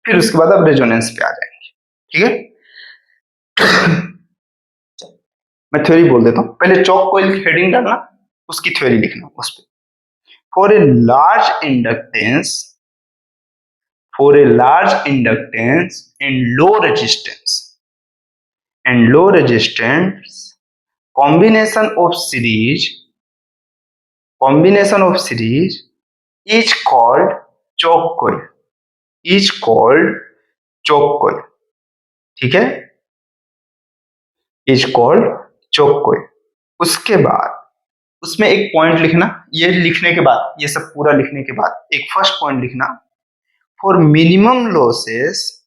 फिर उसके बाद अब रेजोनेंस पे आ जाएंगे, ठीक है। मैं थ्योरी बोल देता हूं, पहले चौक कोइल की हेडिंग डालना, उसकी थ्योरी लिखना उस पे। For a large inductance, for a large inductance and low resistance combination of series is called choke coil, ठीक है, is called choke coil। उसके बाद उसमें एक पॉइंट लिखना, ये लिखने के बाद, ये सब पूरा लिखने के बाद एक फर्स्ट पॉइंट लिखना, for minimum losses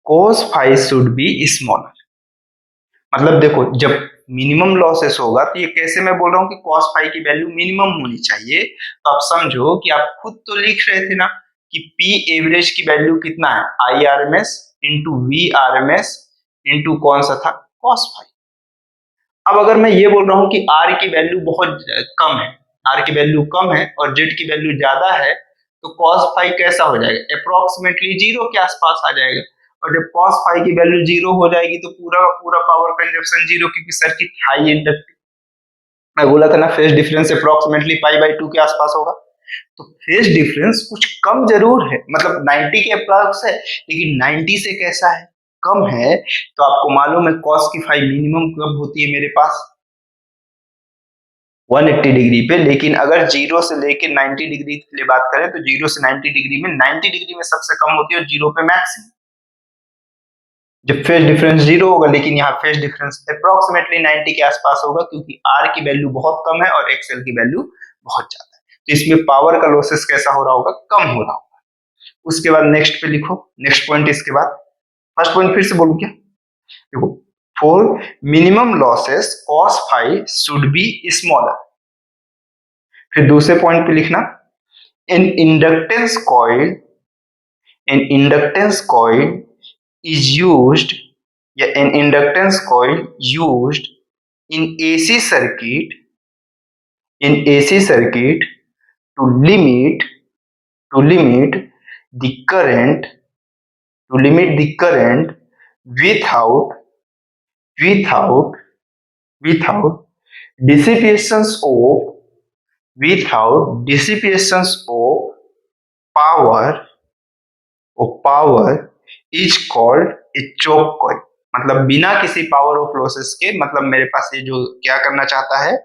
cos phi should be smaller। मतलब देखो जब मिनिमम लॉसेस होगा तो ये कैसे मैं बोल रहा हूँ कि cos phi की वैल्यू मिनिमम होनी चाहिए, तो आप समझो कि आप खुद तो लिख रहे थे ना कि P एवरेज की वैल्यू कितना है, IRMS इंटू VRMS इंटू कौन सा था, cos phi। अब अगर मैं ये बोल रहा हूँ कि R की वैल्यू बहुत कम है, R की वैल्यू कम है और Z की वैल्यू ज्यादा है, तो cos phi कैसा हो जाएगा, अप्रोक्सीमेटली 0 के आसपास आ जाएगा। और जब cos phi की वैल्यू 0 हो जाएगी तो पूरा पूरा पावर कंजप्शन 0, क्योंकि सर्किट हाई इंडक्टिव, मैं बोला था ना फेज डिफरेंस अप्रोक्सीमेटली π/2 के आसपास होगा, तो फेज डिफरेंस कुछ कम जरूर है, मतलब 90 के अप्रोक्स है, लेकिन 90 से कैसा है, कम है। तो आपको मालूम है cos की phi मिनिमम कब होती है मेरे पास, 180 डिग्री पे। लेकिन अगर 0 से लेके 90 डिग्री के लिए बात करें तो 0 से 90 डिग्री में 90 डिग्री में सबसे कम होती है और 0 पे मैक्सिमम, जब फेज डिफरेंस 0 होगा, लेकिन यहाँ फेज डिफरेंस अप्रोक्सीमेटली 90 के आसपास होगा, क्योंकि R की वैल्यू बहुत कम है और XL की वैल्यू बहुत ज्यादा है, तो इसमें पावर का लॉसेस कैसा हो रहा होगा, कम हो रहा होगा। उसके बाद नेक्स्ट पे लिखो, नेक्स्ट पॉइंट इसके बाद, फर्स्ट पॉइंट फिर से बोलूं क्या, देखो for minimum losses cos phi should be smaller. फिर दूसरे पॉइंट पे लिखना, इन इंडक्टेंस कॉइल is used या an inductance coil used in AC circuit to limit the current without dissipations of power is called a choke coil। मतलब बिना किसी power of losses के, मतलब मेरे पास ये जो क्या करना चाहता है,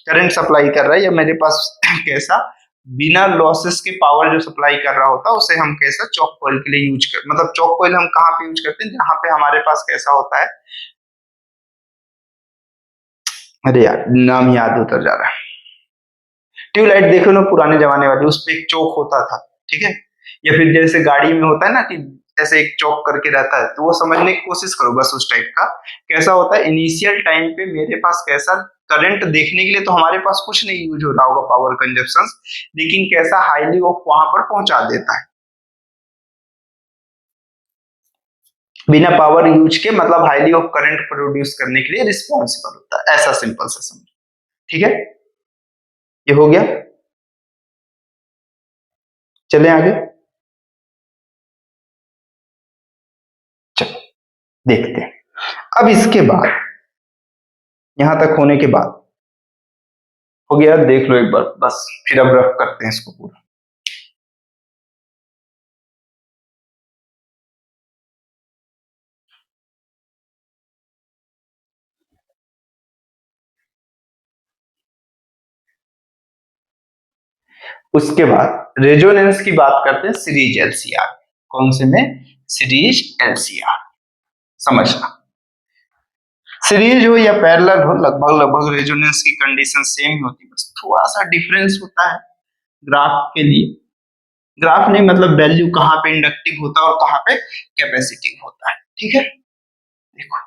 करंट सप्लाई कर रहा है, या मेरे पास कैसा बिना लॉसेस के पावर जो सप्लाई कर रहा होता है उसे हम कैसा चौक कॉइल के लिए यूज कर, मतलब चौक कॉइल हम कहाँ पे यूज करते हैं, जहां पे हमारे पास कैसा होता है, अरे यार नाम याद उतर जा रहा है, ट्यूबलाइट देखो ना पुराने जमाने वाली, उस पे एक चौक होता था, ठीक है, या फिर जैसे गाड़ी में होता है ना कि ऐसे एक चौक करके रहता है, तो वो समझने की कोशिश करो बस उस टाइप का। कैसा होता है, इनिशियल टाइम पे मेरे पास कैसा करंट देखने के लिए तो हमारे पास कुछ नहीं यूज हो रहा होगा पावर कंजप्शन, लेकिन कैसा हाईली ऑफ वहां पर पहुंचा देता है, बिना पावर यूज के, मतलब हाईली ऑफ करंट प्रोड्यूस करने के लिए रिस्पॉन्सिबल होता है, ऐसा सिंपल सा समझ, ठीक है। ये हो गया, चले आगे, चलो देखते हैं। अब इसके बाद यहां तक होने के बाद हो गया, देख लो एक बार बस, फिर अब रफ करते हैं इसको पूरा। उसके बाद रेजोनेंस की बात करते हैं सीरीज एलसीआर। कौन से में? Series LCR. समझना, सीरीज हो या पैरेलल हो, लगभग लगभग रेजोनेंस की कंडीशन सेम ही होती है, बस थोड़ा सा डिफरेंस होता है ग्राफ के लिए। ग्राफ नहीं मतलब वैल्यू कहाँ पे इंडक्टिव होता है और कहाँ पे कैपेसिटिव होता है। ठीक है, देखो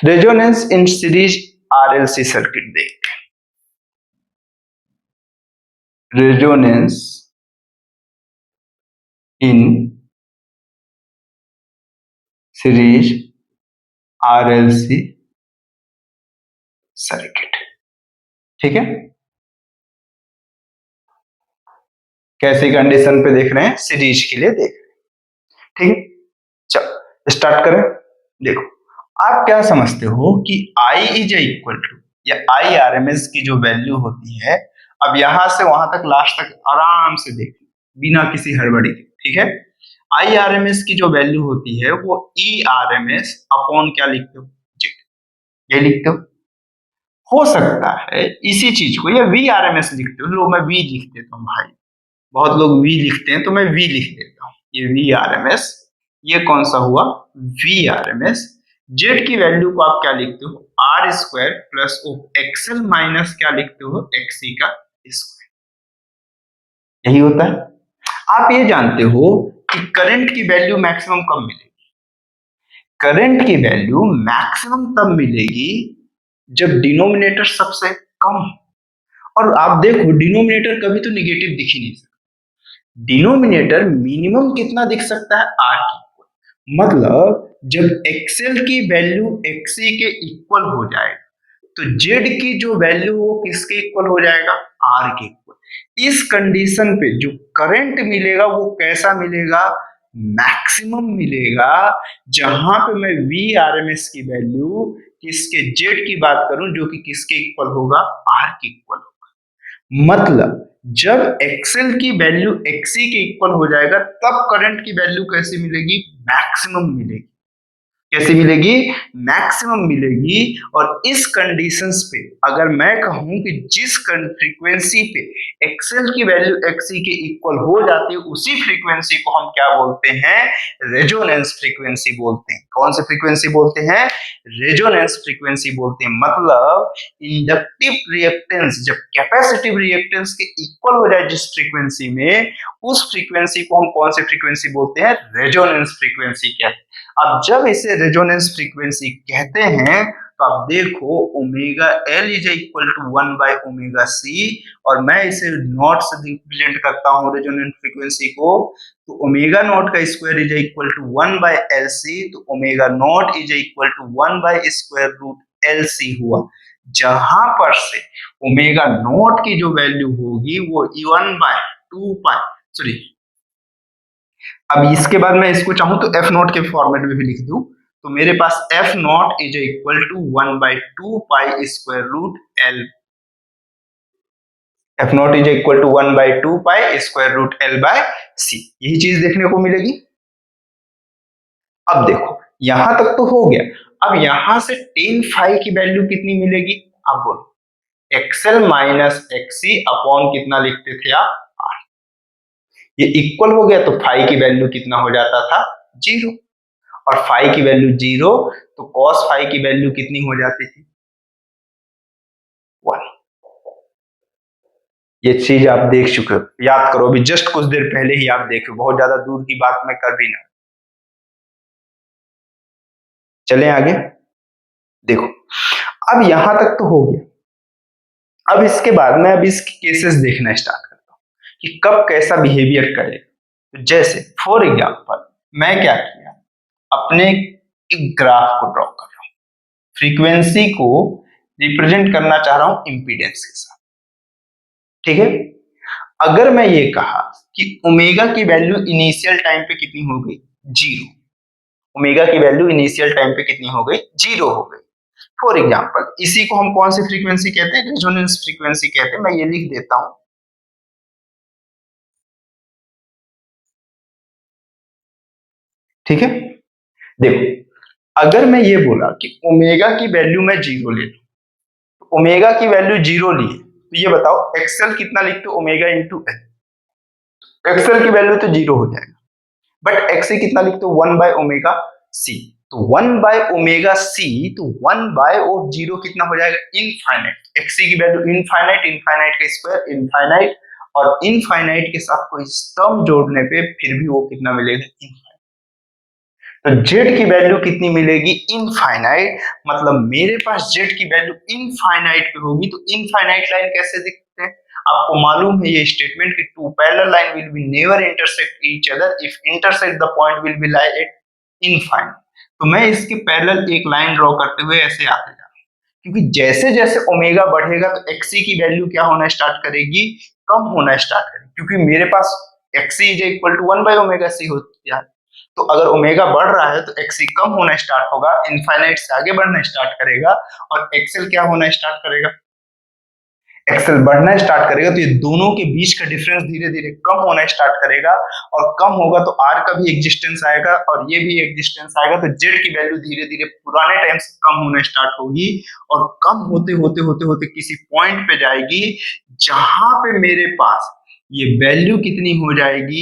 resonance in series RLC circuit देखते हैं। Resonance in series RLC circuit. ठीक है, कैसी कंडीशन पे देख रहे हैं? सीरीज के लिए देख रहे हैं। ठीक है, चलो स्टार्ट करें। देखो आप क्या समझते हो कि I इज इक्वल टू या आई आर एम एस की जो वैल्यू होती है, अब यहां से वहां तक लास्ट तक आराम से देख बिना किसी हड़बड़ी के। ठीक है, आई आर एम एस की जो वैल्यू होती है वो E R M S upon क्या लिखते हो? जेड। ये लिखते हो सकता है इसी चीज को या वी आर एम एस लिखते हो। लो मैं वी लिख देता हूँ भाई, बहुत लोग वी लिखते हैं तो मैं वी लिख देता हूँ। ये वी आर एम एस, ये कौन सा हुआ? V R M S. Z की वैल्यू को आप क्या लिखते हो? R square plus XL minus क्या लिखते हो? एक्सी का स्क्वायर। यही होता है। आप ये जानते हो कि करंट की वैल्यू मैक्सिमम कब मिलेगी? करंट की वैल्यू मैक्सिमम तब मिलेगी जब डिनोमिनेटर सबसे कम हो। और आप देखो डिनोमिनेटर कभी तो निगेटिव दिख ही नहीं सकता। डिनोमिनेटर मिनिमम कितना दिख सकता है? आर की। मतलब जब एक्सएल की वैल्यू एक्सी के इक्वल हो जाएगा तो जेड की जो वैल्यू वो किसके इक्वल हो जाएगा? आर के इक्वल। इस कंडीशन पे जो करंट मिलेगा वो कैसा मिलेगा? मैक्सिमम मिलेगा। जहां पे मैं वी आर एम एस की वैल्यू किसके? जेड की बात करूं जो कि किसके इक्वल होगा? आर के इक्वल। मतलब जब एक्सएल की वैल्यू एक्सी के इक्वल हो जाएगा तब करंट की वैल्यू कैसी मिलेगी? मैक्सिमम मिलेगी। कैसी मिलेगी? मैक्सिमम मिलेगी। और इस कंडीशंस पे अगर मैं कहूं कि जिस फ्रीक्वेंसी पे एक्सएल की वैल्यू एक्सी के इक्वल हो जाती है उसी फ्रीक्वेंसी को हम क्या बोलते हैं? रेजोनेंस फ्रीक्वेंसी बोलते हैं। कौन सी फ्रीक्वेंसी बोलते हैं? रेजोनेंस फ्रीक्वेंसी बोलते हैं। मतलब इंडक्टिव रिएक्टेंस जब कैपेसिटिव रिएक्टेंस के इक्वल हो जाए जिस फ्रीक्वेंसी में, उस फ्रीक्वेंसी को हम कौन सी फ्रीक्वेंसी बोलते हैं? रेजोनेंस फ्रीक्वेंसी कहते हैं। अब जब इसे रेजोनेंस फ्रीक्वेंसी कहते हैं तो आप देखो omega L is equal to 1 by omega C, और मैं इसे नॉट से रिप्रेजेंट करता हूं रेजोनेंस फ्रीक्वेंसी को, तो ओमेगा नॉट का square is equal to 1 by L C, तो omega naught is equal to 1 by square root L C हुआ। जहां पर से ओमेगा नॉट की जो वैल्यू होगी वो 1 बाय 2 पाई, सॉरी, अब इसके बाद मैं इसको चाहूं तो एफ नॉट के फॉर्मेट में भी लिख दूं, तो मेरे पास F naught is equal to 1 by 2 pi square root L. F naught is equal to 1 by 2 pi square root L by C, यही चीज देखने को मिलेगी। अब देखो यहां तक तो हो गया। अब यहां से टेन फाई की वैल्यू कितनी मिलेगी? आप बोलो। एक्सएल माइनस एक्सी अपॉन कितना लिखते थे आप? ये इक्वल हो गया तो फाई की वैल्यू कितना हो जाता था? 0। और फाई की वैल्यू 0 तो कॉस फाई की वैल्यू कितनी हो जाती थी? 1। ये चीज आप देख चुके हो, याद करो, अभी जस्ट कुछ देर पहले ही आप देखे, बहुत ज्यादा दूर की बात मैं कर भी ना। चले आगे, देखो अब यहां तक तो हो गया। अब इसके बाद मैं अब इसके केसेस देखना स्टार्ट करता हूं कि कब कैसा बिहेवियर करे। तो जैसे फॉर एग्जाम्पल मैं क्या किया, अपने एक ग्राफ को ड्रॉ कर रहा हूं, फ्रीक्वेंसी को रिप्रेजेंट करना चाह रहा हूं इंपीडेंस के साथ। ठीक है, अगर मैं ये कहा कि ओमेगा की वैल्यू इनिशियल टाइम पे कितनी हो गई, जीरो, ओमेगा की वैल्यू इनिशियल टाइम पे कितनी हो गई, जीरो हो गई। फॉर एग्जाम्पल इसी को हम कौन सी फ्रीक्वेंसी कहते हैं, रेजोनेंस फ्रीक्वेंसी कहते हैं। मैं ये लिख देता हूं, ठीक है। देखो अगर मैं ये बोला कि ओमेगा की वैल्यू मैं जीरो ले लूं, तो ओमेगा की वैल्यू जीरो ली, तो ये बताओ एक्सएल कितना लिखते हो, ओमेगा इंटू एल। एक्सएल की वैल्यू तो जीरो हो जाएगा, बट एक्सी कितना लिखते हो, वन बाय ओमेगा सी। तो वन बाय ओमेगा सी, तो वन बाय ऑफ जीरो कितना हो जाएगा, इनफाइनाइट। एक्सी की वैल्यू इनफाइनाइट, इनफाइनाइट का स्क्वायर इनफाइनाइट, और इनफाइनाइट के साथ कोई टर्म जोड़ने पे फिर भी वो कितना मिलेगा, इनफाइनाइट। तो जेड की वैल्यू कितनी मिलेगी, इनफाइनाइट। मतलब मेरे पास जेड की वैल्यू इनफाइनाइट पे होगी। तो इनफाइनाइट लाइन कैसे दिखते हैं, आपको मालूम है ये स्टेटमेंट कि two parallel line will be never intersect each other if intersect the point will be lie at infinite. तो मैं इसके पैरेलल एक लाइन ड्रॉ करते हुए ऐसे आते जा रहा हूं, क्योंकि जैसे जैसे ओमेगा बढ़ेगा तो एक्सी की वैल्यू क्या होना स्टार्ट करेगी, कम होना स्टार्ट करेगी, क्योंकि मेरे पास X C is equal to one by omega C होती है। तो अगर ओमेगा बढ़ रहा है तो एक्सी कम होना स्टार्ट होगा, इनफाइनाइट से आगे बढ़ना स्टार्ट करेगा, और एक्सेल क्या होना स्टार्ट करेगा, एक्सेल बढ़ना स्टार्ट करेगा। तो ये दोनों के बीच का डिफरेंस धीरे धीरे कम होना स्टार्ट करेगा, और कम होगा तो आर का भी एग्जिस्टेंस आएगा और ये भी एग्जिस्टेंस आएगा। तो जेड की वैल्यू धीरे धीरे पुराने टाइम से कम होना स्टार्ट होगी, और कम होते होते होते होते किसी पॉइंट पे जाएगी जहां पे मेरे पास ये वैल्यू कितनी हो जाएगी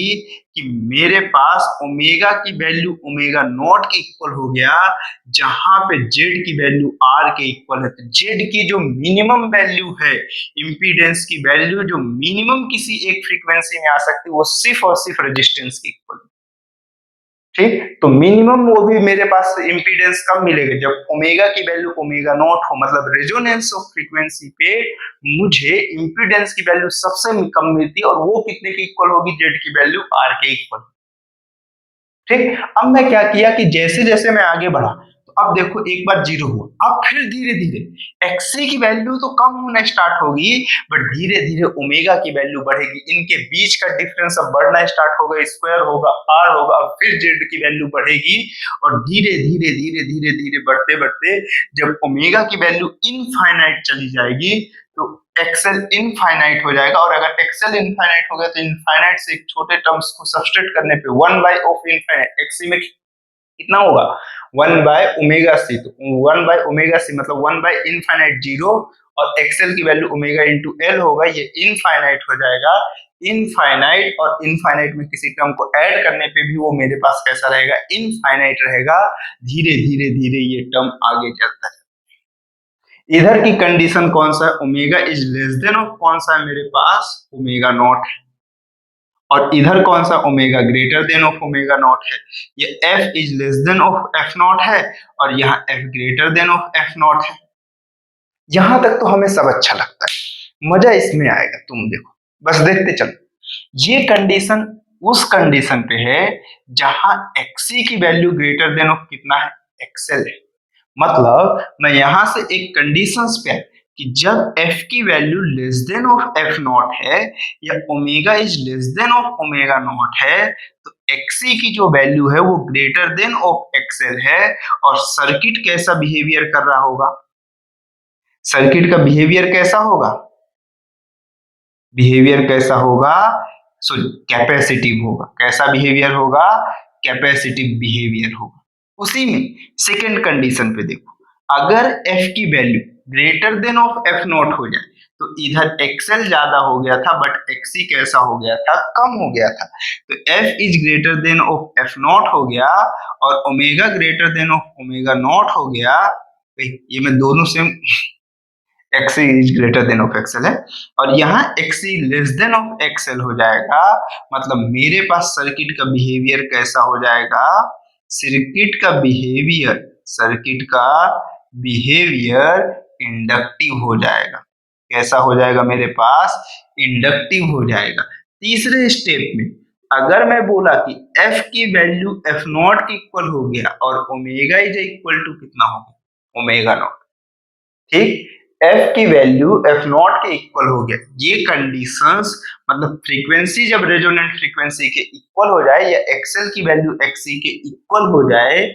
कि मेरे पास ओमेगा की वैल्यू ओमेगा नॉट के इक्वल हो गया, जहां पे जेड की वैल्यू आर के इक्वल है। तो जेड की जो मिनिमम वैल्यू है, इंपीडेंस की वैल्यू जो मिनिमम किसी एक फ्रीक्वेंसी में आ सकती है, वो सिर्फ और सिर्फ रेजिस्टेंस की इक्वल। ठीक, तो मिनिमम वो भी मेरे पास इंपीडेंस कब मिलेगा, जब ओमेगा की वैल्यू ओमेगा नॉट हो, मतलब रेजोनेंस ऑफ फ्रीक्वेंसी पे मुझे इंपीडेंस की वैल्यू सबसे कम मिलती है, और वो कितने की इक्वल होगी, जेड की वैल्यू आर के इक्वल। ठीक, अब मैं क्या किया कि जैसे जैसे मैं आगे बढ़ा, तो अब देखो एक बार जीरो हुआ, अब फिर धीरे धीरे एक्सी की वैल्यू तो कम होना स्टार्ट होगी, बट धीरे धीरे ओमेगा की वैल्यू बढ़ेगी, इनके बीच का डिफरेंस अब बढ़ना स्टार्ट होगा, स्क्वायर होगा, आर होगा, अब फिर जेड की वैल्यू बढ़ेगी, और धीरे धीरे धीरे धीरे धीरे बढ़ते बढ़ते जब ओमेगा की वैल्यू इनफाइनाइट चली जाएगी, तो एक्सेल इनफाइनाइट हो जाएगा। और अगर एक्सेल इनफाइनाइट हो गया तो इनफाइनाइट से एक छोटे टर्म्स को सब्सट्रैक्ट करने पे one by of infinite, XC में कितना होगा, वन बाय ओमेगा सी। तो वन बाय ओमेगा सी मतलब वन बाय इनफाइनाइट जीरो, और एक्सेल की वैल्यू ओमेगा इंटू एल होगा, ये इनफाइनाइट हो जाएगा। इनफाइनाइट और इनफाइनाइट में किसी टर्म को ऐड करने पे भी वो मेरे पास कैसा रहेगा, इनफाइनाइट रहेगा। धीरे धीरे धीरे ये टर्म आगे चलता है। इधर की कंडीशन कौन सा है, omega is less than of कौन सा है मेरे पास, ओमेगा नॉट है, और इधर कौन सा, omega greater than of omega naught है। ये F is less than of F naught है, और यहाँ F greater than of F naught है। यहां तक तो हमें सब अच्छा लगता है, मजा इसमें आएगा, तुम देखो बस देखते चलो। ये कंडीशन उस कंडीशन पे है जहां एक्सी की वैल्यू ग्रेटर देन ऑफ कितना है, एक्सएल है। मतलब मैं यहां से एक कंडीशंस पे कि जब f की value less than of F naught है, या omega is less than of omega naught है, तो xc की जो वैल्यू है वो ग्रेटर देन ऑफ xl है। और सर्किट कैसा बिहेवियर कर रहा होगा, सर्किट का बिहेवियर कैसा होगा, बिहेवियर कैसा होगा, सॉरी कैपेसिटिव होगा। कैसा बिहेवियर होगा, कैपेसिटिव बिहेवियर होगा। उसी में सेकंड कंडीशन पे देखो, अगर f की value greater than of F not हो जाए, तो इधर एक्सएल ज्यादा हो गया था, बट एक्सी कैसा हो गया था, कम हो गया था। तो f is greater than of F not हो गया, और omega greater than of omega not हो गया। ये मैं दोनों same, XC is greater than of XL है, और यहाँ XC less than of XL हो जाएगा। मतलब मेरे पास सर्किट का बिहेवियर कैसा हो जाएगा, सर्किट का बिहेवियर इंडक्टिव हो जाएगा। कैसा हो जाएगा मेरे पास, इंडक्टिव हो जाएगा। तीसरे स्टेप में अगर मैं बोला कि f की वैल्यू एफ नॉट के इक्वल हो गया, और ओमेगा इज इक्वल टू कितना हो गया, ओमेगा नॉट। ठीक, एफ की वैल्यू एफ नॉट के इक्वल हो गया, ये कंडीशंस मतलब फ्रीक्वेंसी जब रेजोनेंट फ्रीक्वेंसी के इक्वल हो जाए या एक्सएल की वैल्यू एक्ससी के इक्वल हो जाए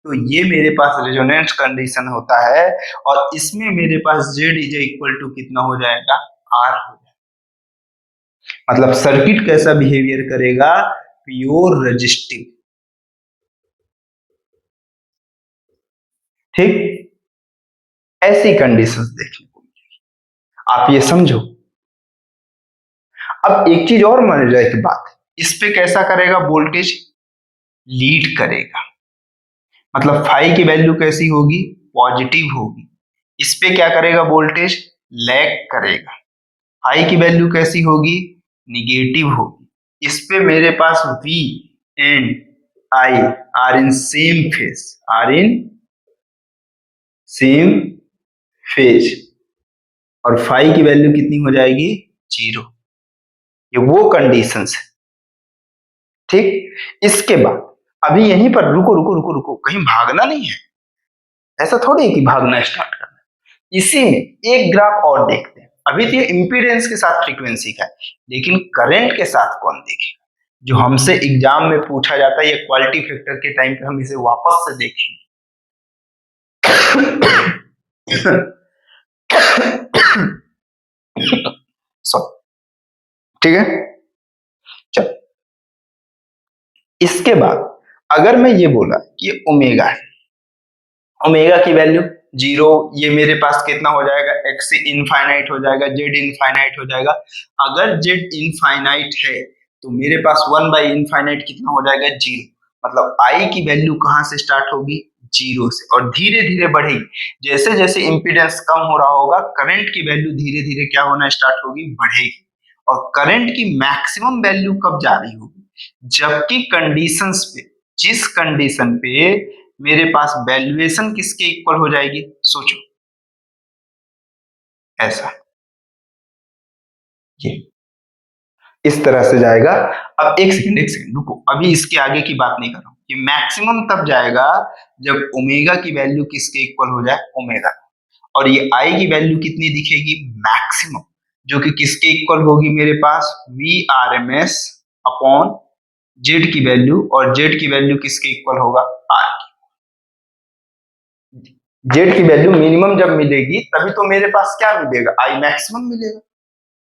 तो ये मेरे पास रेजोनेंस कंडीशन होता है, और इसमें मेरे पास जेड इज इक्वल टू कितना हो जाएगा, आर हो जाएगा। मतलब सर्किट कैसा बिहेवियर करेगा, प्योर रेजिस्टिव। ठीक, ऐसी कंडीशंस देखने को मिलेगी, आप ये समझो। अब एक चीज और मान जाए की बात, इस पे कैसा करेगा, वोल्टेज लीड करेगा, मतलब फाई की वैल्यू कैसी होगी, पॉजिटिव होगी। इस पे क्या करेगा, वोल्टेज लैग करेगा, फाई की वैल्यू कैसी होगी, निगेटिव होगी। इस पे मेरे पास V and I are in same phase, are in same phase, और फाई की वैल्यू कितनी हो जाएगी, 0। ये वो कंडीशंस है। ठीक, इसके बाद अभी यहीं पर रुको रुको रुको रुको, कहीं भागना नहीं है, ऐसा थोड़ी है कि भागना स्टार्ट करना। इसी में एक ग्राफ और देखते हैं। अभी तो ये इम्पीडेंस के साथ फ्रीक्वेंसी का है, लेकिन करंट के साथ कौन देखेगा, जो हमसे एग्जाम में पूछा जाता है, ये क्वालिटी फैक्टर के टाइम पे हम इसे वापस से देखेंगे। ठीक है, चल। इसके बाद अगर मैं ये बोला कि ओमेगा है, ओमेगा की वैल्यू 0, ये मेरे पास कितना हो जाएगा, एक्स इनफाइनाइट हो जाएगा, जेड इनफाइनाइट हो जाएगा। अगर जेड इनफाइनाइट है तो मेरे पास 1 बाई इनफाइनाइट कितना हो जाएगा, 0। मतलब आई की वैल्यू कहां से स्टार्ट होगी, 0 से, और धीरे धीरे बढ़ेगी। जैसे जैसे इंपीडेंस कम हो रहा होगा, करंट की वैल्यू धीरे धीरे क्या होना स्टार्ट होगी, बढ़ेगी। और करंट की मैक्सिमम वैल्यू कब जा रही होगी, जबकि कंडीशंस पे, जिस कंडीशन पे मेरे पास वैल्यूएशन किसके इक्वल हो जाएगी, सोचो, ऐसा, ये इस तरह से जाएगा। अब एक सेकंड रुको, अभी इसके आगे की बात नहीं कर रहा हूं। ये मैक्सिमम तब जाएगा जब ओमेगा की वैल्यू किसके इक्वल हो जाए, ओमेगा, और ये आई की वैल्यू कितनी दिखेगी, मैक्सिमम, जो कि किसके इक्वल होगी, मेरे पास V R M S upon Z की वैल्यू, और जेड की वैल्यू किसके इक्वल होगा, आर। जेड की वैल्यू मिनिमम जब मिलेगी तभी तो मेरे पास क्या मिलेगा, आई मैक्सिमम मिलेगा।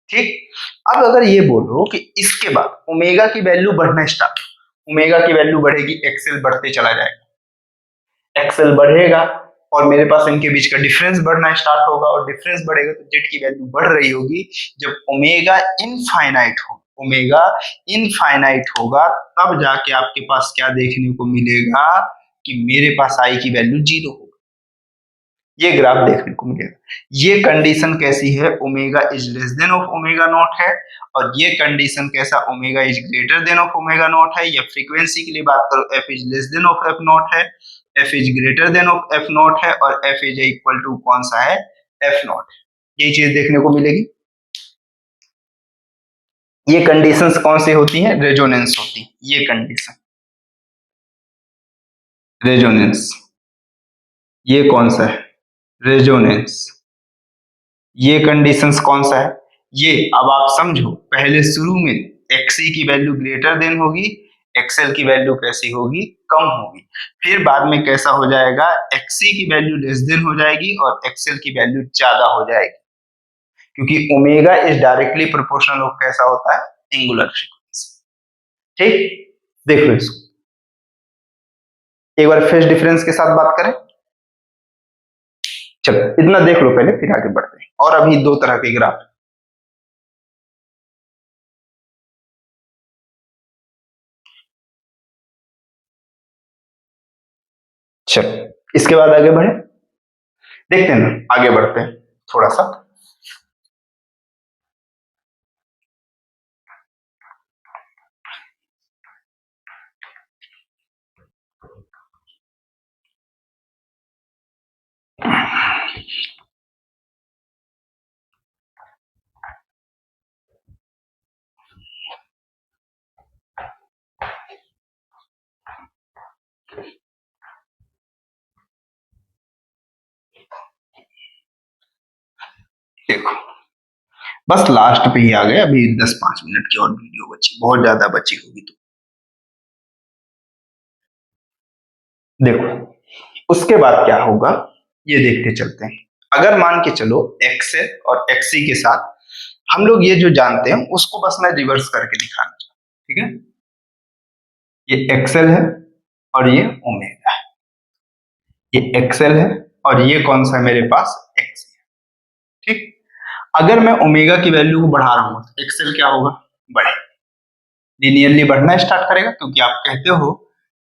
ठीक, अब अगर ये बोलो कि इसके बाद ओमेगा की वैल्यू बढ़ना स्टार्ट, ओमेगा की वैल्यू बढ़ेगी, एक्सेल बढ़ते चला जाएगा, एक्सेल बढ़ेगा, और मेरे पास इनके बीच का डिफरेंस बढ़ना स्टार्ट होगा, और डिफरेंस बढ़ेगा तो जेड की वैल्यू बढ़ रही होगी। जब ओमेगा इनफाइनाइट हो, ओमेगा इनफाइनाइट होगा, तब जाके आपके पास क्या देखने को मिलेगा कि मेरे पास आई की वैल्यू 0 होगा। ये ग्राफ देखने को मिलेगा। ये कंडीशन कैसी है, omega is less than of omega naught है, और ये कंडीशन कैसा, omega is greater than of omega naught है। या फ्रीक्वेंसी के लिए बात करो, F is less than of F naught है, F is greater than of F naught है, और एफ इज इक्वल टू कौन सा है, एफ नॉट। ये चीज देखने को मिलेगी। ये कंडीशंस कौन सी होती हैं, रेजोनेंस होती है। ये कंडीशन रेजोनेंस, ये कौन सा है, रेजोनेंस। ये कंडीशंस कौन सा है, ये अब आप समझो। पहले शुरू में एक्सी की वैल्यू ग्रेटर देन होगी, एक्सएल की वैल्यू कैसी होगी, कम होगी। फिर बाद में कैसा हो जाएगा, एक्सी की वैल्यू लेस देन हो जाएगी और एक्सएल की वैल्यू ज्यादा हो जाएगी, क्योंकि omega is directly proportional of कैसा होता है, एंगुलर फ्रीक्वेंसी। ठीक, देख लो इसको एक बार फेज डिफरेंस के साथ बात करें। चलो इतना देख लो पहले, फिर आगे बढ़ते हैं। और अभी दो तरह के ग्राफ, चलो इसके बाद आगे बढ़े, देखते हैं ना, आगे बढ़ते हैं थोड़ा सा। बस लास्ट पे ही आ गए, अभी 10-5 मिनट की और वीडियो बची, बहुत ज्यादा बची होगी तो देखो उसके बाद क्या होगा ये देखते चलते हैं। अगर मान के चलो एक्सएल और एक्सी के साथ हम लोग ये जो जानते हैं उसको बस मैं रिवर्स करके दिखाना चाहता हूं, ठीक है। ये एक्सएल है और ये ओमेगा है, ये एक्सएल है और ये कौन सा है मेरे पास एक्सी है, ठीक। अगर मैं ओमेगा की वैल्यू को बढ़ा रहा हूं तो एक्सएल क्या होगा, बढ़ेगा, लिनियरली बढ़ना स्टार्ट करेगा, क्योंकि आप कहते हो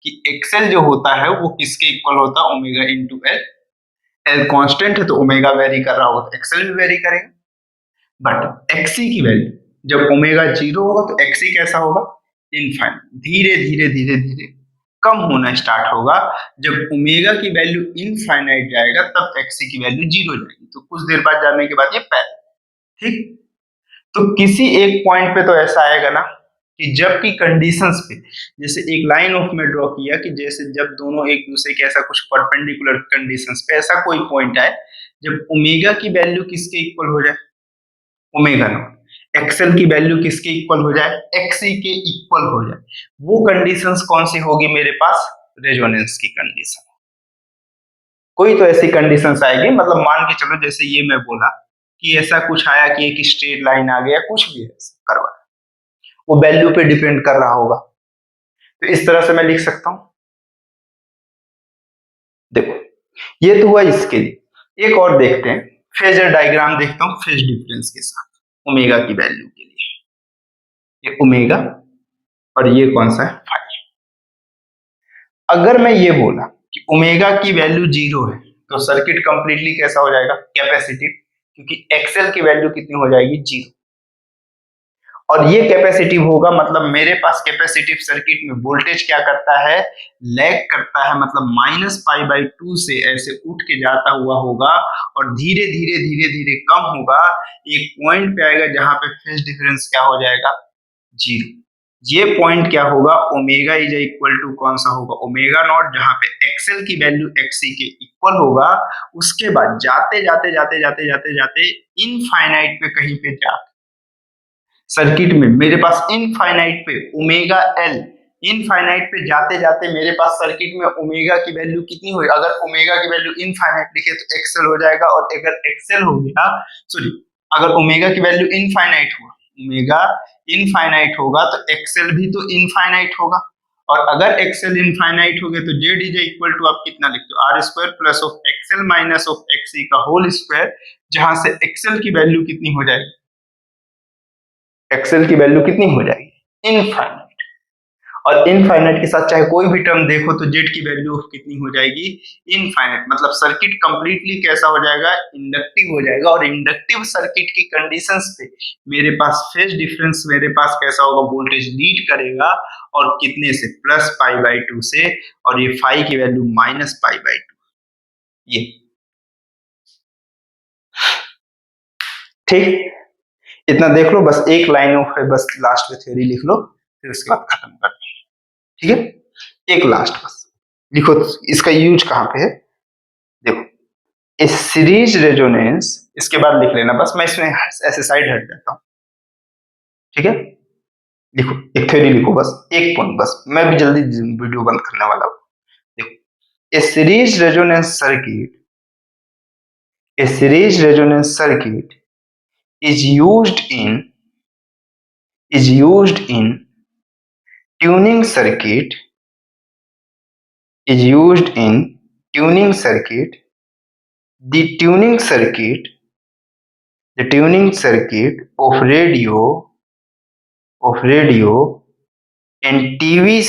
कि एक्सएल जो होता है वो किसके इक्वल होता है, omega into L. L constant है तो ओमेगा वेरी कर रहा होगा तो एक्सएल भी वेरी करेगा। बट एक्सी की वैल्यू जब ओमेगा 0 होगा तो एक्सी कैसा होगा, इनफाइनाइट, धीरे धीरे धीरे धीरे कम होना स्टार्ट होगा। जब ओमेगा की वैल्यू इनफाइनाइट जाएगा तब एक्सी की वैल्यू 0 जाएगी, तो कुछ देर बाद जाने के बाद ये पैर, ठीक। तो किसी एक पॉइंट पे तो ऐसा आएगा ना कि जब की कंडीशंस पे, जैसे एक लाइन ऑफ में ड्रॉ किया कि जैसे जब दोनों एक दूसरे के ऐसा कुछ परपेंडिकुलर कंडीशंस पे ऐसा कोई पॉइंट आए जब ओमेगा की वैल्यू किसके इक्वल हो जाए, ओमेगा नॉट, एक्सएल की वैल्यू किसके इक्वल हो जाए, एक्सी के इक्वल हो जाए, वो कंडीशंस कौन सी होगी मेरे पास, रेजोनेंस की कंडीशन। कोई तो ऐसी कंडीशंस आएगी, मतलब मान के चलो जैसे ये मैं बोला कि ऐसा कुछ आया कि एक स्ट्रेट लाइन आ गया, कुछ भी ऐसा करवा, वो वैल्यू पे डिपेंड कर रहा होगा, तो इस तरह से मैं लिख सकता हूं। देखो ये तो हुआ इसके लिए, एक और देखते हैं, फेजर डायग्राम देखता हूं फेज डिफरेंस के साथ ओमेगा की वैल्यू के लिए। ये ओमेगा और ये कौन सा है, फाई। अगर मैं ये बोला कि ओमेगा की वैल्यू 0 है तो सर्किट कंप्लीटली कैसा हो जाएगा, कैपेसिटिव, क्योंकि एक्सएल की वैल्यू कितनी हो जाएगी, 0। और ये कैपेसिटिव होगा मतलब मेरे पास कैपेसिटिव सर्किट में वोल्टेज क्या करता है, लैग करता है, मतलब -π/2 से ऐसे उठ के जाता हुआ होगा और धीरे धीरे धीरे धीरे कम होगा, एक पॉइंट पे आएगा जहां पे फेज डिफरेंस क्या हो जाएगा, 0। ये पॉइंट क्या होगा, ओमेगा इज इक्वल टू कौन सा होगा, ओमेगा नॉट, जहां पे एक्सएल की वैल्यू एक्सी के इक्वल होगा। उसके बाद जाते जाते जाते जाते जाते जाते इनफाइनाइट पे कहीं पे जाते सर्किट में मेरे पास इनफाइनाइट पे ओमेगा एल, इनफाइनाइट पे जाते जाते मेरे पास सर्किट में ओमेगा की वैल्यू कितनी हुई, अगर ओमेगा की वैल्यू इनफाइनाइट लिखे तो एक्सएल हो जाएगा, और अगर एक्सएल हो गया, सॉरी, अगर ओमेगा की वैल्यू इनफाइनाइट हुआ, ओमेगा इनफाइनाइट होगा तो एक्सएल भी तो इनफाइनाइट होगा, और अगर एक्सएल इनफाइनाइट हो गया तो जेड इज इक्वल टू आप कितना लिखते हो, R square plus of XL minus of XC का होल स्क्वायर, जहां से एक्सएल की वैल्यू कितनी हो जाएगी, एक्सएल की वैल्यू कितनी हो जाएगी, इनफाइनाइट। और इनफाइनाइट के साथ चाहे कोई भी टर्म देखो तो जेड की वैल्यू कितनी हो जाएगी, इनफाइनाइट, मतलब सर्किट कंप्लीटली कैसा हो जाएगा, इंडक्टिव हो जाएगा। और इंडक्टिव सर्किट की कंडीशंस पे मेरे पास फेज डिफरेंस मेरे पास कैसा होगा, वोल्टेज लीड करेगा, और कितने से, +π/2 से, और ये फाई की वैल्यू -π/2, ये ठीक। इतना देख लो, बस एक लाइन ऑफ है, बस लास्ट में थ्योरी लिख लो, फिर उसके बाद खत्म कर दो, ठीक है। एक लास्ट बस लिखो, इसका यूज कहां पे है, देखो इस सीरीज रेजोनेंस, इसके बाद लिख लेना, बस मैं इसमें ऐसे साइड हट जाता हूं, ठीक है। लिखो एक थ्योरी लिखो, बस एक पॉइंट, बस मैं भी जल्दी वीडियो बंद करने वाला हूं। देखो a series resonance circuit, a series resonance circuit is used in is used in tuning circuit is used in tuning circuit the tuning circuit the tuning circuit of radio and TV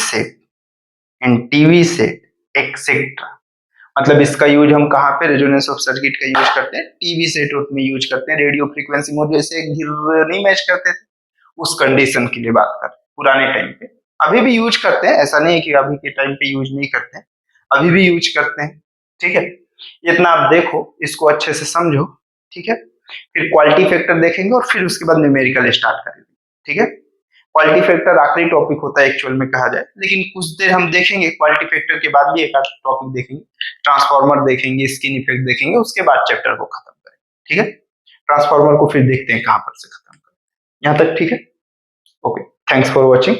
set etc. मतलब इसका use हम कहाँ पे, resonance of circuit का use करते हैं TV set में use करते हैं, रेडियो फ्रीक्वेंसी मोड जैसे नहीं मैच करते थे उस कंडीशन के लिए बात कर, पुराने टाइम पे, अभी भी यूज करते हैं, ऐसा नहीं है कि अभी के टाइम पे यूज नहीं करते हैं, अभी भी यूज करते हैं, ठीक है। इतना आप देखो, इसको अच्छे से समझो, ठीक है। फिर क्वालिटी फैक्टर देखेंगे और फिर उसके बाद न्यूमेरिकल स्टार्ट करेंगे, ठीक है। क्वालिटी फैक्टर आखिरी टॉपिक होता है एक्चुअल में कहा जाए, लेकिन कुछ देर हम देखेंगे, क्वालिटी फैक्टर के बाद भी एक आध टॉपिक देखेंगे, ट्रांसफार्मर देखेंगे, स्किन इफेक्ट देखेंगे, उसके बाद चैप्टर को खत्म करेंगे, ठीक है। ट्रांसफार्मर को फिर देखते हैं कहां पर से खत्म यहां तक ठीक है? Okay, thanks for watching.